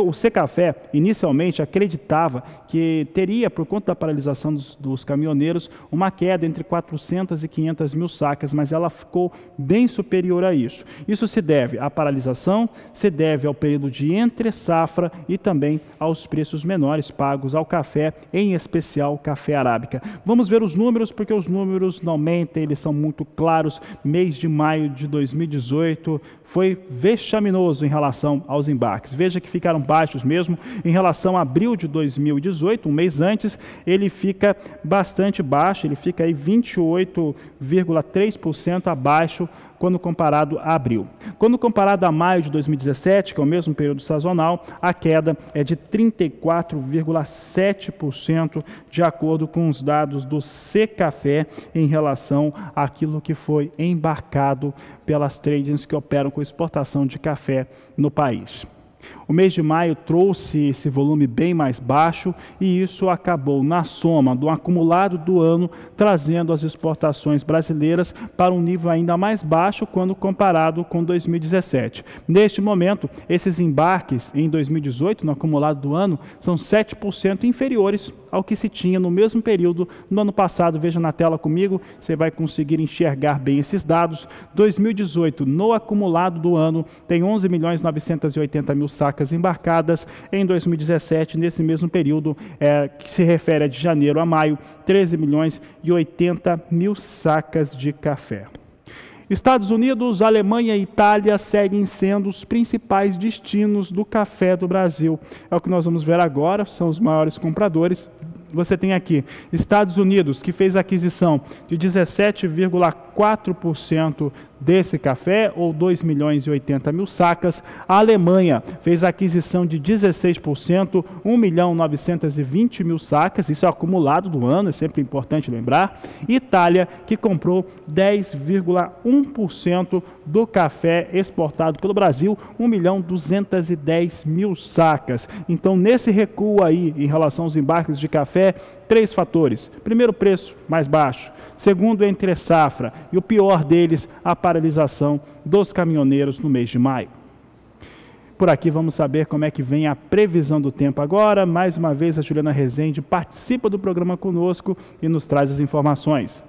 O Secafé inicialmente acreditava que teria, por conta da paralisação dos caminhoneiros, uma queda entre 400 e 500 mil sacas, mas ela ficou bem superior a isso. Isso se deve à paralisação, se deve ao período de entre-safra e também aos preços menores pagos ao café, em especial café arábica. Vamos ver os números, porque os números não mentem, eles são muito claros. Mês de maio de 2018 foi vexaminoso em relação aos embarques. Veja que ficaram baixos mesmo. Em relação a abril de 2018, um mês antes, ele fica bastante baixo, ele fica aí 28,3% abaixo quando comparado a abril. Quando comparado a maio de 2017, que é o mesmo período sazonal, a queda é de 34,7%, de acordo com os dados do Secafé em relação àquilo que foi embarcado pelas tradings que operam com exportação de café no país. O mês de maio trouxe esse volume bem mais baixo e isso acabou, na soma do acumulado do ano, trazendo as exportações brasileiras para um nível ainda mais baixo quando comparado com 2017. Neste momento, esses embarques em 2018, no acumulado do ano, são 7% inferiores ao que se tinha no mesmo período no ano passado. Veja na tela comigo, você vai conseguir enxergar bem esses dados. 2018, no acumulado do ano, tem 11.980.000 sacas embarcadas. Em 2017, nesse mesmo período, que se refere a de janeiro a maio, 13.080.000 sacas de café. Estados Unidos, Alemanha e Itália seguem sendo os principais destinos do café do Brasil. É o que nós vamos ver agora, são os maiores compradores. Você tem aqui Estados Unidos, que fez aquisição de 17,4% desse café, ou 2.080.000 sacas. A Alemanha fez aquisição de 16%, 1.920.000 sacas, isso é acumulado do ano, é sempre importante lembrar. Itália, que comprou 10,1% do café exportado pelo Brasil, 1.210.000 sacas. Então, nesse recuo aí, em relação aos embarques de café, 3 fatores. Primeiro, preço mais baixo. Segundo, entre safra. E o pior deles, a paralisação dos caminhoneiros no mês de maio. Por aqui vamos saber como é que vem a previsão do tempo agora. Mais uma vez a Juliana Rezende participa do programa conosco e nos traz as informações.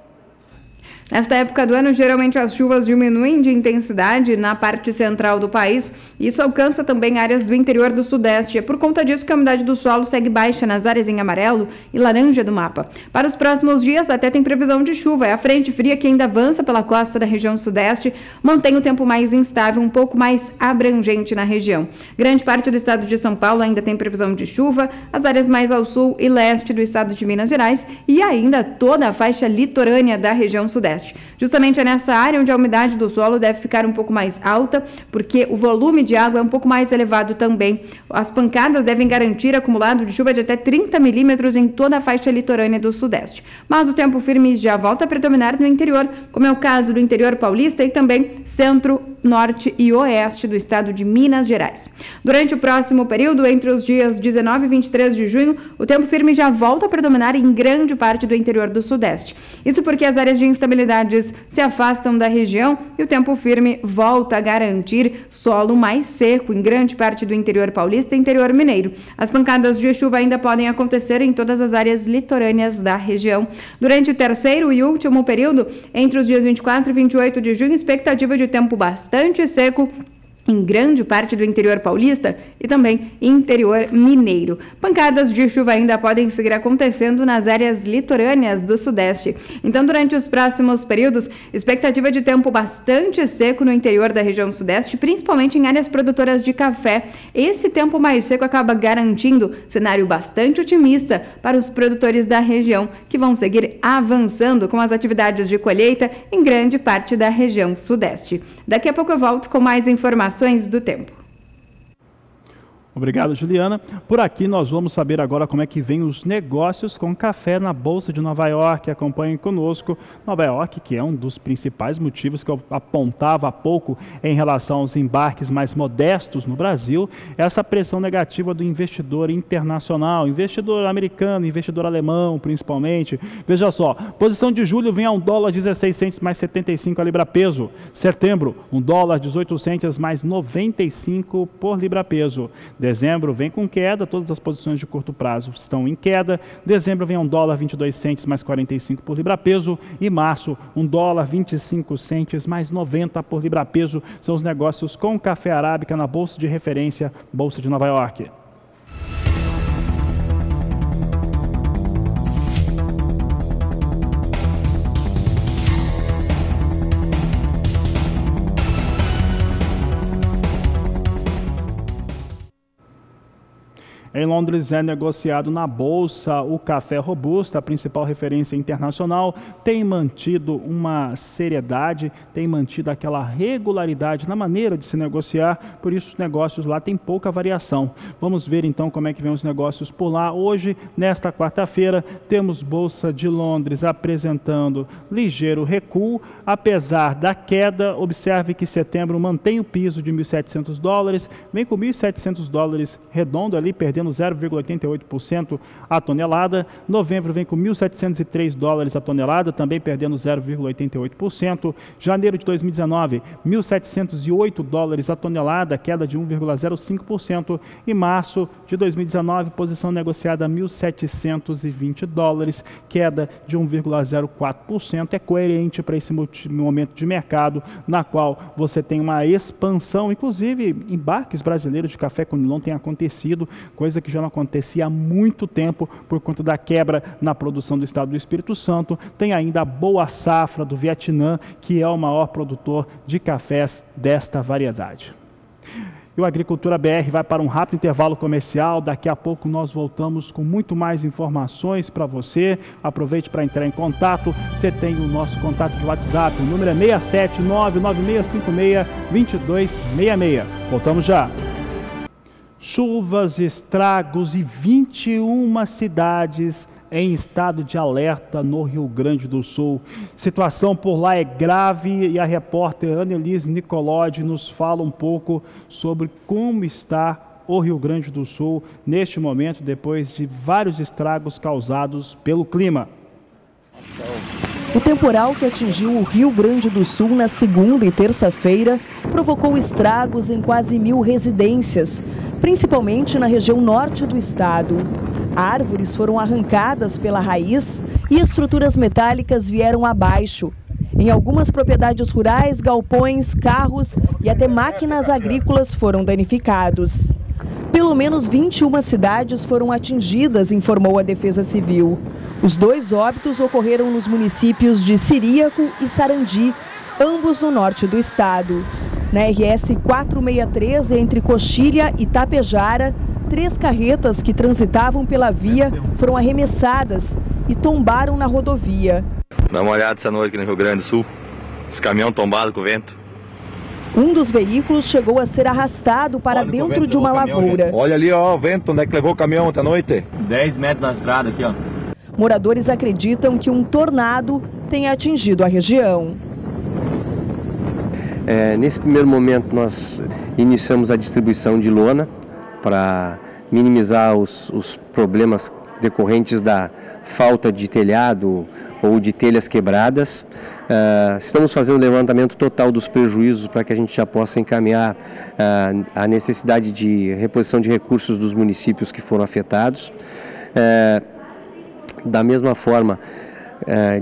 Nesta época do ano, geralmente as chuvas diminuem de intensidade na parte central do país. Isso alcança também áreas do interior do Sudeste. É por conta disso que a umidade do solo segue baixa nas áreas em amarelo e laranja do mapa. Para os próximos dias, até tem previsão de chuva. É a frente fria que ainda avança pela costa da região Sudeste, mantém o tempo mais instável, um pouco mais abrangente na região. Grande parte do estado de São Paulo ainda tem previsão de chuva, as áreas mais ao sul e leste do estado de Minas Gerais e ainda toda a faixa litorânea da região Sudeste. Justamente é nessa área onde a umidade do solo deve ficar um pouco mais alta, porque o volume de água é um pouco mais elevado também. As pancadas devem garantir acumulado de chuva de até 30 milímetros em toda a faixa litorânea do Sudeste. Mas o tempo firme já volta a predominar no interior, como é o caso do interior paulista e também centro, norte e oeste do estado de Minas Gerais. Durante o próximo período, entre os dias 19 e 23 de junho, o tempo firme já volta a predominar em grande parte do interior do Sudeste. Isso porque as áreas de instabilidade se afastam da região e o tempo firme volta a garantir solo mais seco em grande parte do interior paulista e interior mineiro. As pancadas de chuva ainda podem acontecer em todas as áreas litorâneas da região. Durante o terceiro e último período, entre os dias 24 e 28 de junho, expectativa de tempo bastante seco em grande parte do interior paulista e também interior mineiro. Pancadas de chuva ainda podem seguir acontecendo nas áreas litorâneas do Sudeste. Então, durante os próximos períodos, expectativa de tempo bastante seco no interior da região Sudeste, principalmente em áreas produtoras de café. Esse tempo mais seco acaba garantindo cenário bastante otimista para os produtores da região, que vão seguir avançando com as atividades de colheita em grande parte da região Sudeste. Daqui a pouco eu volto com mais informações do tempo. Obrigado, Juliana. Por aqui nós vamos saber agora como é que vem os negócios com café na Bolsa de Nova York. Acompanhem conosco. Nova York, que é um dos principais motivos que eu apontava há pouco em relação aos embarques mais modestos no Brasil, essa pressão negativa do investidor internacional, investidor americano, investidor alemão principalmente. Veja só, posição de julho vem a $1,16 mais 75 a libra peso. Setembro, $1,18 mais 95 por libra peso. Dezembro vem com queda, todas as posições de curto prazo estão em queda. Dezembro vem a $1,22 mais 45 por libra peso. E março, $1,25 mais 90 por libra peso. São os negócios com café arábica na Bolsa de Referência, Bolsa de Nova York. Em Londres é negociado na Bolsa o café Robusta, a principal referência internacional, tem mantido uma seriedade, tem mantido aquela regularidade na maneira de se negociar, por isso os negócios lá têm pouca variação. Vamos ver então como é que vem os negócios por lá. Hoje, nesta quarta-feira, temos Bolsa de Londres apresentando ligeiro recuo, apesar da queda. Observe que setembro mantém o piso de $1.700, vem com $1.700 redondo ali, perdendo 0,88% a tonelada. Novembro vem com $1.703 a tonelada, também perdendo 0,88%. Janeiro de 2019, $1.708 a tonelada, queda de 1,05%. E março de 2019, posição negociada $1.720, queda de 1,04%. É coerente para esse momento de mercado, na qual você tem uma expansão, inclusive embarques brasileiros de café Conilon têm acontecido, coisa que já não acontecia há muito tempo por conta da quebra na produção do estado do Espírito Santo. Tem ainda a boa safra do Vietnã, que é o maior produtor de cafés desta variedade. E o Agricultura BR vai para um rápido intervalo comercial. Daqui a pouco nós voltamos com muito mais informações para você. Aproveite para entrar em contato. Você tem o nosso contato de WhatsApp. O número é 67996562266. Voltamos já. Chuvas, estragos e 21 cidades em estado de alerta no Rio Grande do Sul. Situação por lá é grave e a repórter Annelise Nicolodi nos fala um pouco sobre como está o Rio Grande do Sul neste momento, depois de vários estragos causados pelo clima. O temporal que atingiu o Rio Grande do Sul na segunda e terça-feira provocou estragos em quase 1.000 residências, principalmente na região norte do estado. Árvores foram arrancadas pela raiz e estruturas metálicas vieram abaixo. Em algumas propriedades rurais, galpões, carros e até máquinas agrícolas foram danificados. Pelo menos 21 cidades foram atingidas, informou a Defesa Civil. Os 2 óbitos ocorreram nos municípios de Ciríaco e Sarandi, ambos no norte do estado. Na RS 463, entre Coxilha e Tapejara, 3 carretas que transitavam pela via foram arremessadas e tombaram na rodovia. Dá uma olhada essa noite aqui no Rio Grande do Sul, os caminhões tombados com o vento. Um dos veículos chegou a ser arrastado para dentro de uma lavoura. Olha ali, ó, o vento, onde é que levou o caminhão ontem à noite? 10 metros na estrada aqui, ó. Moradores acreditam que um tornado tenha atingido a região. Nesse primeiro momento nós iniciamos a distribuição de lona para minimizar os problemas decorrentes da falta de telhado ou de telhas quebradas. Estamos fazendo o levantamento total dos prejuízos para que a gente já possa encaminhar a necessidade de reposição de recursos dos municípios que foram afetados. Da mesma forma,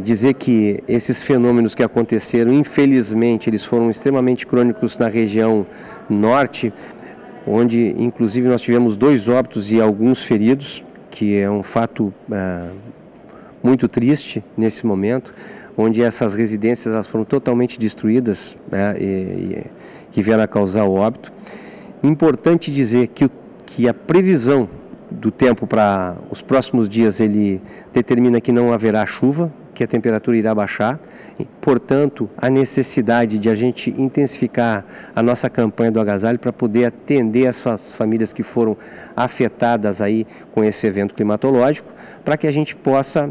dizer que esses fenômenos que aconteceram, infelizmente, eles foram extremamente crônicos na região norte, onde inclusive nós tivemos 2 óbitos e alguns feridos, que é um fato muito triste nesse momento, onde essas residências elas foram totalmente destruídas, que vieram a causar o óbito. Importante dizer que a previsão do tempo para os próximos dias, ele determina que não haverá chuva que a temperatura irá baixar, portanto, a necessidade de a gente intensificar a nossa campanha do agasalho para poder atender as famílias que foram afetadas aí com esse evento climatológico, para que a gente possa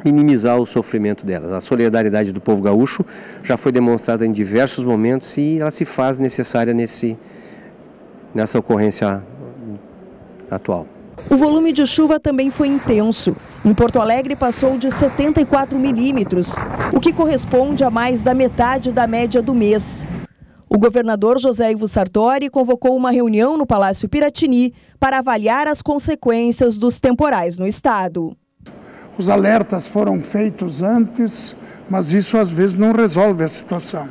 minimizar o sofrimento delas. A solidariedade do povo gaúcho já foi demonstrada em diversos momentos e ela se faz necessária nessa ocorrência atual. O volume de chuva também foi intenso. Em Porto Alegre passou de 74 milímetros, o que corresponde a mais da metade da média do mês. O governador José Ivo Sartori convocou uma reunião no Palácio Piratini para avaliar as consequências dos temporais no estado. Os alertas foram feitos antes, mas isso às vezes não resolve a situação.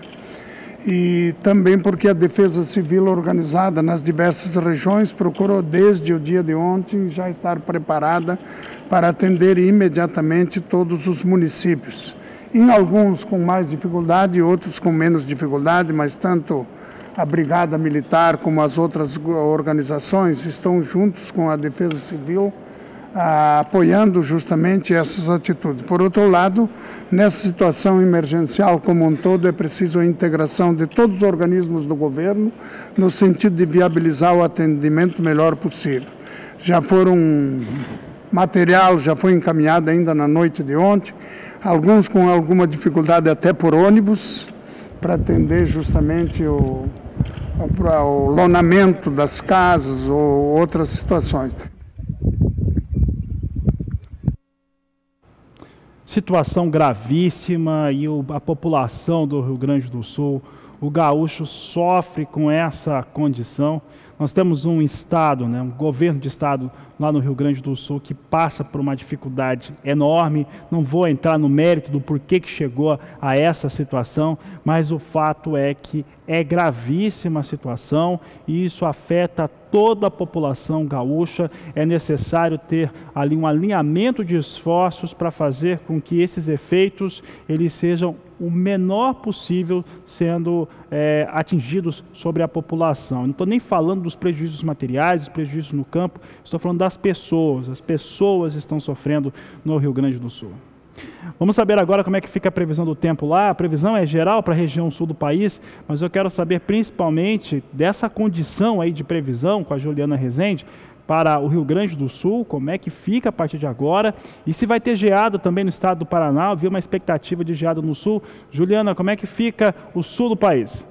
E também porque a Defesa Civil organizada nas diversas regiões procurou desde o dia de ontem já estar preparada para atender imediatamente todos os municípios. Em alguns com mais dificuldade, outros com menos dificuldade, mas tanto a Brigada Militar como as outras organizações estão juntos com a Defesa Civil, apoiando justamente essas atitudes. Por outro lado, nessa situação emergencial como um todo, é preciso a integração de todos os organismos do governo, no sentido de viabilizar o atendimento melhor possível. Material já foi encaminhado ainda na noite de ontem, alguns com alguma dificuldade até por ônibus, para atender justamente o lonamento das casas ou outras situações. Situação gravíssima e a população do Rio Grande do Sul, o gaúcho sofre com essa condição. Nós temos um estado, um governo de estado lá no Rio Grande do Sul que passa por uma dificuldade enorme. Não vou entrar no mérito do porquê que chegou a essa situação, mas o fato é que é gravíssima a situação e isso afeta toda a população gaúcha. É necessário ter ali um alinhamento de esforços para fazer com que esses efeitos eles sejam o menor possível sendo atingidos sobre a população. Não estou nem falando dos prejuízos materiais, dos prejuízos no campo, estou falando das pessoas. As pessoas estão sofrendo no Rio Grande do Sul. Vamos saber agora como é que fica a previsão do tempo lá. A previsão é geral para a região sul do país, mas eu quero saber principalmente dessa condição aí de previsão com a Juliana Rezende para o Rio Grande do Sul, como é que fica a partir de agora e se vai ter geada também no estado do Paraná. Havia uma expectativa de geada no sul. Juliana, como é que fica o sul do país?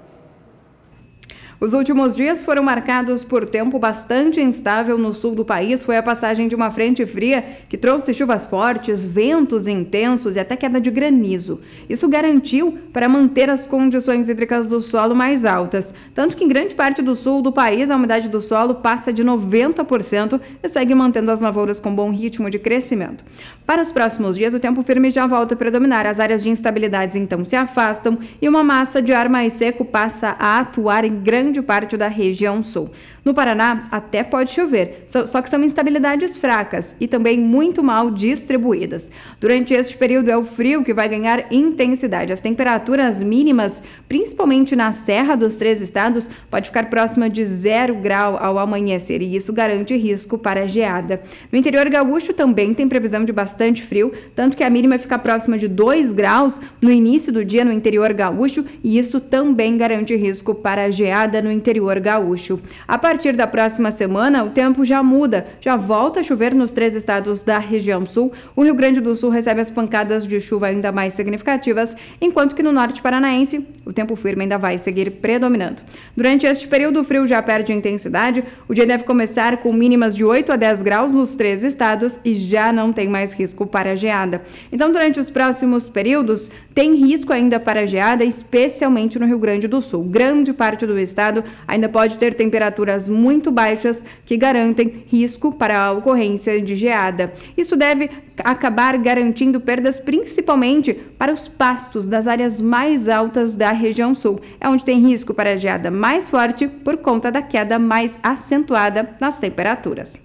Os últimos dias foram marcados por tempo bastante instável no sul do país. Foi a passagem de uma frente fria que trouxe chuvas fortes, ventos intensos e até queda de granizo. Isso garantiu para manter as condições hídricas do solo mais altas. Tanto que em grande parte do sul do país a umidade do solo passa de 90% e segue mantendo as lavouras com bom ritmo de crescimento. Para os próximos dias, o tempo firme já volta a predominar. As áreas de instabilidades então se afastam e uma massa de ar mais seco passa a atuar em grande parte da região sul. No Paraná, até pode chover, só que são instabilidades fracas e também muito mal distribuídas. Durante este período é o frio que vai ganhar intensidade. As temperaturas mínimas, principalmente na Serra dos Três Estados, pode ficar próxima de 0 grau ao amanhecer e isso garante risco para geada. No interior gaúcho também tem previsão de bastante frio, tanto que a mínima fica próxima de 2 graus no início do dia no interior gaúcho e isso também garante risco para geada no interior gaúcho. A partir da próxima semana, o tempo já muda, já volta a chover nos 3 estados da região sul. O Rio Grande do Sul recebe as pancadas de chuva ainda mais significativas, enquanto que no norte paranaense, o tempo firme ainda vai seguir predominando. Durante este período, o frio já perde intensidade, o dia deve começar com mínimas de 8 a 10 graus nos 3 estados e já não tem mais risco para geada. Então, durante os próximos períodos, tem risco ainda para geada, especialmente no Rio Grande do Sul. Grande parte do estado ainda pode ter temperaturas muito baixas que garantem risco para a ocorrência de geada. Isso deve acabar garantindo perdas principalmente para os pastos das áreas mais altas da região sul. É onde tem risco para a geada mais forte por conta da queda mais acentuada nas temperaturas.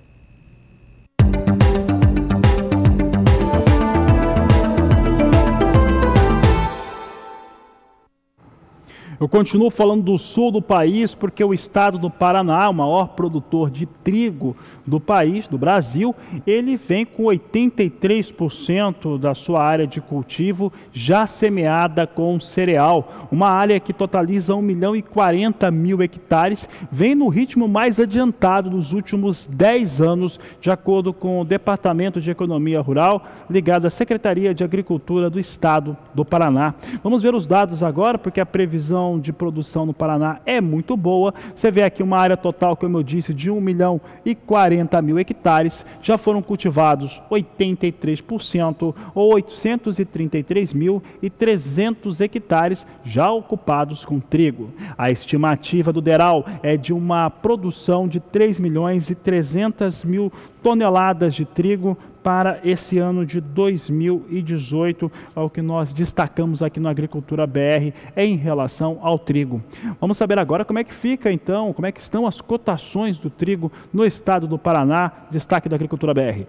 Eu continuo falando do sul do país porque o estado do Paraná, o maior produtor de trigo do país, do Brasil, ele vem com 83% da sua área de cultivo já semeada com cereal. Uma área que totaliza 1.040.000 hectares, vem no ritmo mais adiantado dos últimos 10 anos, de acordo com o Departamento de Economia Rural, ligado à Secretaria de Agricultura do estado do Paraná. Vamos ver os dados agora, porque a previsão de produção no Paraná é muito boa. Você vê aqui uma área total, como eu disse, de 1.040.000 hectares. Já foram cultivados 83%, ou 833.300 hectares já ocupados com trigo. A estimativa do DERAL é de uma produção de 3.300.000 toneladas de trigo para esse ano de 2018, ao que nós destacamos aqui no Agricultura BR em relação ao trigo. Vamos saber agora como é que fica então, como é que estão as cotações do trigo no estado do Paraná. Destaque da Agricultura BR.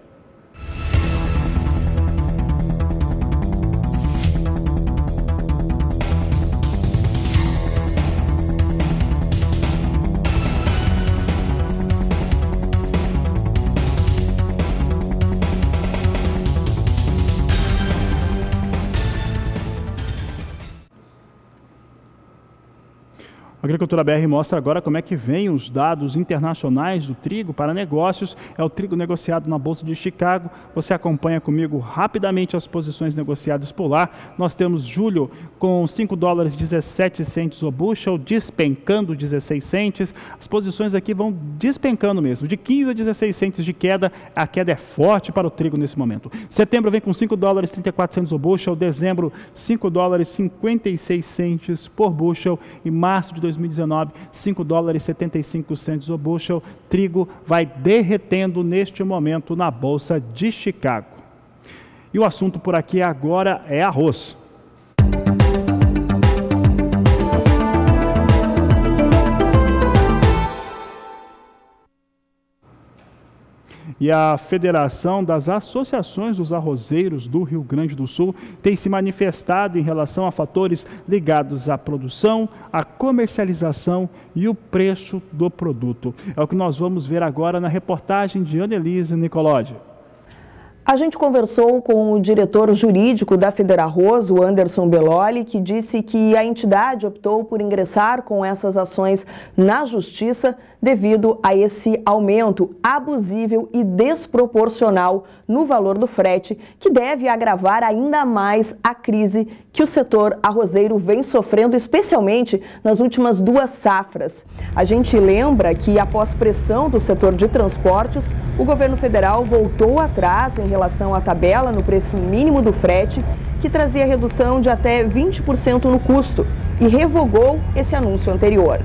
A Agricultura BR mostra agora como é que vem os dados internacionais do trigo para negócios. É o trigo negociado na Bolsa de Chicago. Você acompanha comigo rapidamente as posições negociadas por lá. Nós temos julho com $5,17 o bushel, despencando 16 centes. As posições aqui vão despencando mesmo, de 15 a 16 centes de queda. A queda é forte para o trigo nesse momento. Setembro vem com $5,34 o bushel, dezembro $5,56 por bushel e março de 2019, $5,75 o bushel. Trigo vai derretendo neste momento na Bolsa de Chicago. E o assunto por aqui agora é arroz. E a Federação das Associações dos Arrozeiros do Rio Grande do Sul tem se manifestado em relação a fatores ligados à produção, à comercialização e o preço do produto. É o que nós vamos ver agora na reportagem de Annelise Nicolodi. A gente conversou com o diretor jurídico da Federarroz, o Anderson Belloli, que disse que a entidade optou por ingressar com essas ações na justiça devido a esse aumento abusivo e desproporcional no valor do frete, que deve agravar ainda mais a crise que o setor arrozeiro vem sofrendo, especialmente nas últimas 2 safras. A gente lembra que, após pressão do setor de transportes, o governo federal voltou atrás em relação à tabela no preço mínimo do frete, que trazia redução de até 20% no custo, e revogou esse anúncio anterior.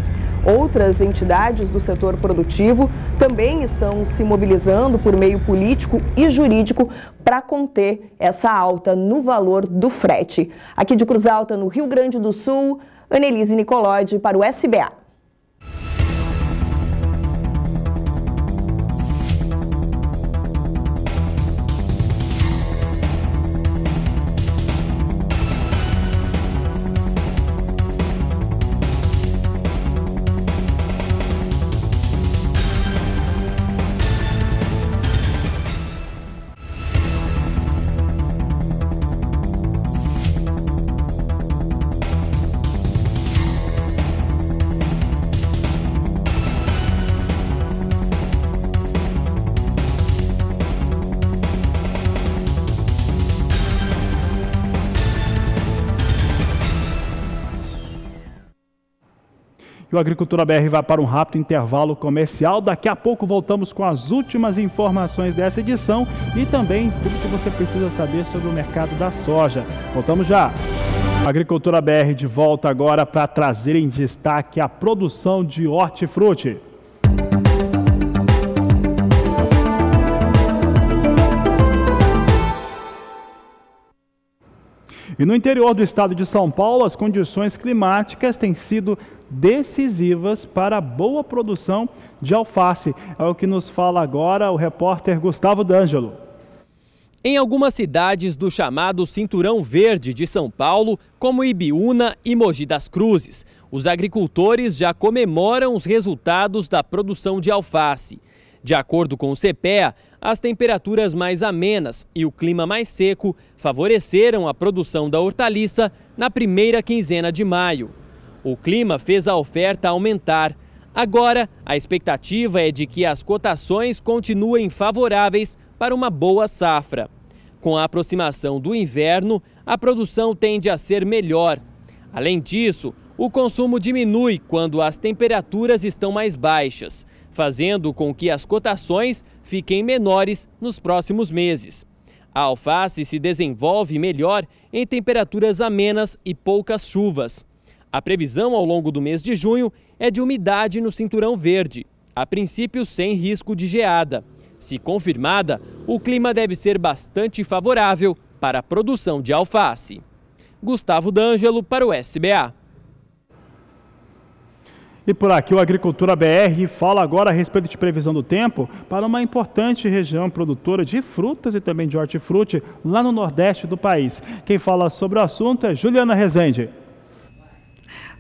Outras entidades do setor produtivo também estão se mobilizando por meio político e jurídico para conter essa alta no valor do frete. Aqui de Cruz Alta, no Rio Grande do Sul, Annelise Nicolodi para o SBA. E o Agricultura BR vai para um rápido intervalo comercial. Daqui a pouco voltamos com as últimas informações dessa edição e também tudo que você precisa saber sobre o mercado da soja. Voltamos já. Agricultura BR de volta agora para trazer em destaque a produção de hortifruti. E no interior do estado de São Paulo, as condições climáticas têm sido decisivas para a boa produção de alface. É o que nos fala agora o repórter Gustavo D'Angelo. Em algumas cidades do chamado Cinturão Verde de São Paulo, como Ibiúna e Mogi das Cruzes, os agricultores já comemoram os resultados da produção de alface. De acordo com o CPEA, as temperaturas mais amenas e o clima mais seco favoreceram a produção da hortaliça na primeira quinzena de maio. O clima fez a oferta aumentar. Agora, a expectativa é de que as cotações continuem favoráveis para uma boa safra. Com a aproximação do inverno, a produção tende a ser melhor. Além disso, o consumo diminui quando as temperaturas estão mais baixas, fazendo com que as cotações fiquem menores nos próximos meses. A alface se desenvolve melhor em temperaturas amenas e poucas chuvas. A previsão ao longo do mês de junho é de umidade no Cinturão Verde, a princípio sem risco de geada. Se confirmada, o clima deve ser bastante favorável para a produção de alface. Gustavo D'Angelo para o SBA. E por aqui o Agricultura BR fala agora a respeito de previsão do tempo para uma importante região produtora de frutas e também de hortifruti lá no nordeste do país. Quem fala sobre o assunto é Juliana Rezende.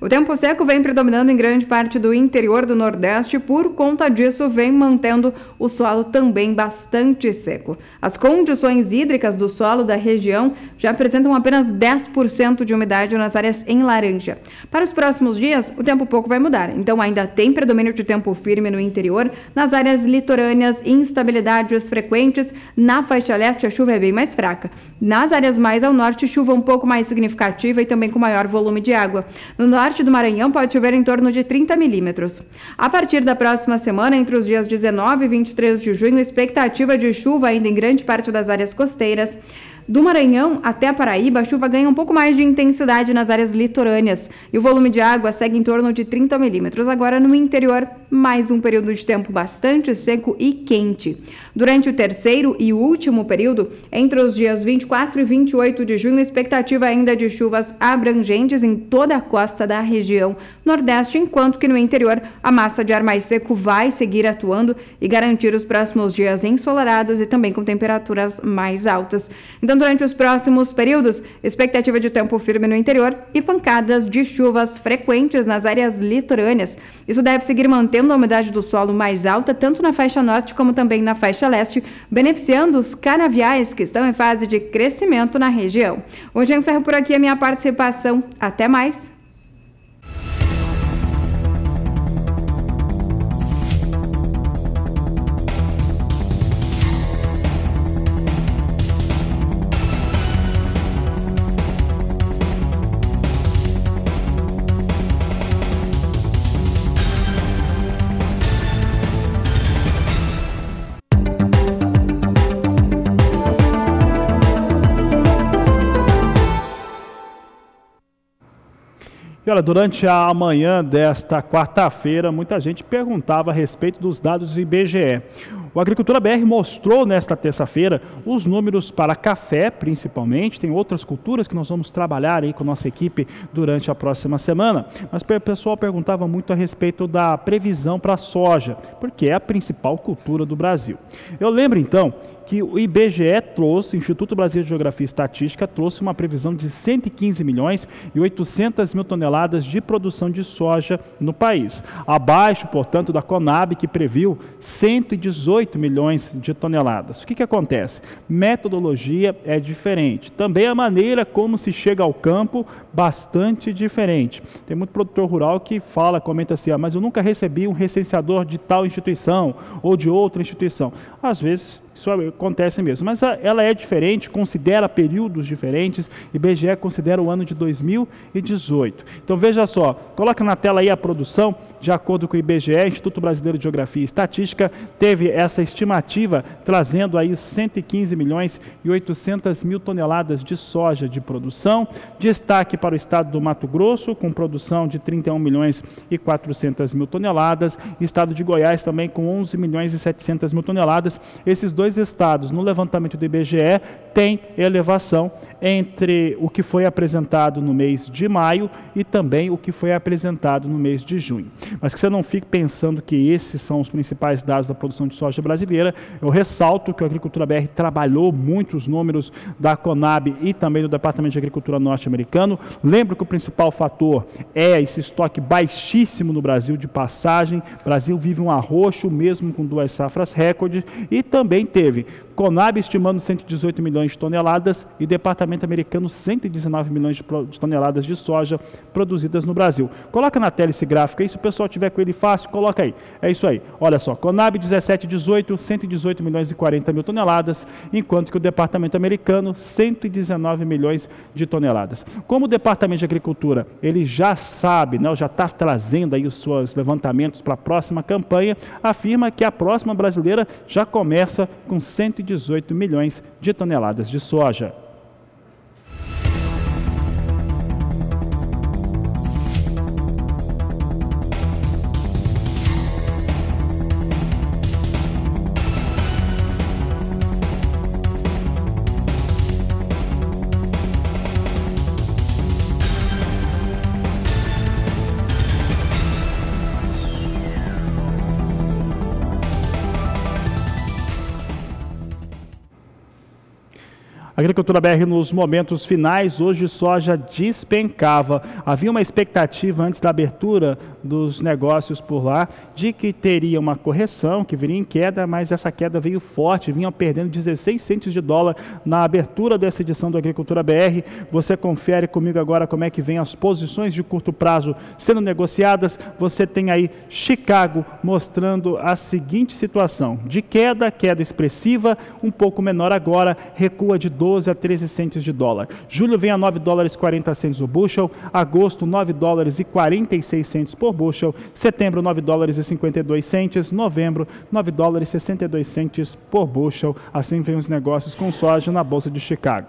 O tempo seco vem predominando em grande parte do interior do Nordeste, por conta disso vem mantendo o solo também bastante seco. As condições hídricas do solo da região já apresentam apenas 10% de umidade nas áreas em laranja. Para os próximos dias, o tempo pouco vai mudar, então ainda tem predomínio de tempo firme no interior, nas áreas litorâneas, instabilidades frequentes, na faixa leste a chuva é bem mais fraca. Nas áreas mais ao norte, chuva um pouco mais significativa e também com maior volume de água. No norte do Maranhão pode chover em torno de 30 milímetros. A partir da próxima semana, entre os dias 19 e 23 de junho, expectativa de chuva ainda em grande parte das áreas costeiras. Do Maranhão até a Paraíba, a chuva ganha um pouco mais de intensidade nas áreas litorâneas e o volume de água segue em torno de 30 milímetros. Agora, no interior, mais um período de tempo bastante seco e quente. Durante o terceiro e último período, entre os dias 24 e 28 de junho, expectativa ainda de chuvas abrangentes em toda a costa da região nordeste, enquanto que no interior a massa de ar mais seco vai seguir atuando e garantir os próximos dias ensolarados e também com temperaturas mais altas. Então, durante os próximos períodos, expectativa de tempo firme no interior e pancadas de chuvas frequentes nas áreas litorâneas. Isso deve seguir mantendo a umidade do solo mais alta, tanto na faixa norte como também na faixa leste, beneficiando os canaviais que estão em fase de crescimento na região. Hoje eu encerro por aqui a minha participação. Até mais! E olha, durante a manhã desta quarta-feira, muita gente perguntava a respeito dos dados do IBGE. O Agricultura BR mostrou nesta terça-feira os números para café, principalmente. Tem outras culturas que nós vamos trabalhar aí com a nossa equipe durante a próxima semana. Mas o pessoal perguntava muito a respeito da previsão para a soja, porque é a principal cultura do Brasil. Eu lembro, então, que o IBGE trouxe, o Instituto Brasileiro de Geografia e Estatística, trouxe uma previsão de 115 milhões e 800 mil toneladas de produção de soja no país. Abaixo, portanto, da Conab, que previu 118 milhões de toneladas. O que acontece? Metodologia é diferente. Também a maneira como se chega ao campo, bastante diferente. Tem muito produtor rural que fala, comenta assim, mas eu nunca recebi um recenseador de tal instituição ou de outra instituição. Às vezes, isso acontece mesmo, mas ela é diferente, considera períodos diferentes. IBGE considera o ano de 2018. Então veja só, coloca na tela aí a produção. De acordo com o IBGE, Instituto Brasileiro de Geografia e Estatística, teve essa estimativa trazendo aí 115 milhões e 800 mil toneladas de soja de produção. Destaque para o estado do Mato Grosso, com produção de 31 milhões e 400 mil toneladas. Estado de Goiás também com 11 milhões e 700 mil toneladas. Esses dois estados, no levantamento do IBGE, têm elevação entre o que foi apresentado no mês de maio e também o que foi apresentado no mês de junho. Mas que você não fique pensando que esses são os principais dados da produção de soja brasileira. Eu ressalto que a Agricultura BR trabalhou muito os números da Conab e também do Departamento de Agricultura norte-americano. Lembro que o principal fator é esse estoque baixíssimo no Brasil de passagem. O Brasil vive um arroxo mesmo com 2 safras recorde, e também teve Conab estimando 118 milhões de toneladas e Departamento americano 119 milhões de toneladas de soja produzidas no Brasil. Coloca na tela esse gráfico aí, se o pessoal tiver com ele fácil, coloca aí. É isso aí. Olha só, Conab 17, 18, 118 milhões e 40 mil toneladas, enquanto que o Departamento americano 119 milhões de toneladas. Como o Departamento de Agricultura, ele já sabe, né, já está trazendo aí os seus levantamentos para a próxima campanha, afirma que a próxima brasileira já começa com 118 milhões de toneladas de soja. Agricultura BR nos momentos finais, hoje soja despencava. Havia uma expectativa antes da abertura dos negócios por lá de que teria uma correção, que viria em queda, mas essa queda veio forte, vinham perdendo 16 centes de dólar na abertura dessa edição do Agricultura BR. Você confere comigo agora como é que vem as posições de curto prazo sendo negociadas. Você tem aí Chicago mostrando a seguinte situação, de queda expressiva, um pouco menor agora, recua de 12 a 13 centes de dólar. Julho vem a 9 dólares e 40 centes o bushel, agosto 9 dólares e 46 centes por bushel, setembro 9 dólares e 52 centes, novembro 9 dólares e 62 centes por bushel. Assim vem os negócios com soja na Bolsa de Chicago.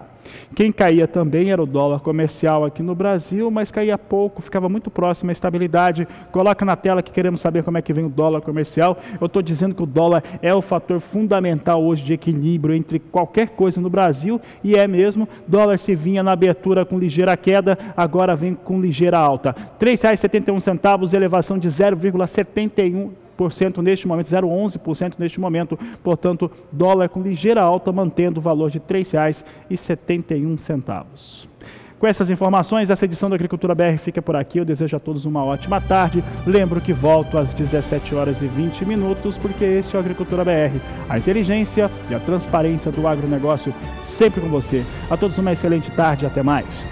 Quem caía também era o dólar comercial aqui no Brasil, mas caía pouco, ficava muito próximo à estabilidade. Coloca na tela que queremos saber como é que vem o dólar comercial. Eu estou dizendo que o dólar é o fator fundamental hoje de equilíbrio entre qualquer coisa no Brasil, e é mesmo. Dólar se vinha na abertura com ligeira queda, agora vem com ligeira alta. R$ 3,71, elevação de 0,71%. Neste momento, 0,11% neste momento, portanto, dólar com ligeira alta, mantendo o valor de R$ 3,71. Com essas informações, essa edição da Agricultura BR fica por aqui. Eu desejo a todos uma ótima tarde. Lembro que volto às 17h20, porque este é o Agricultura BR. A inteligência e a transparência do agronegócio sempre com você. A todos uma excelente tarde e até mais.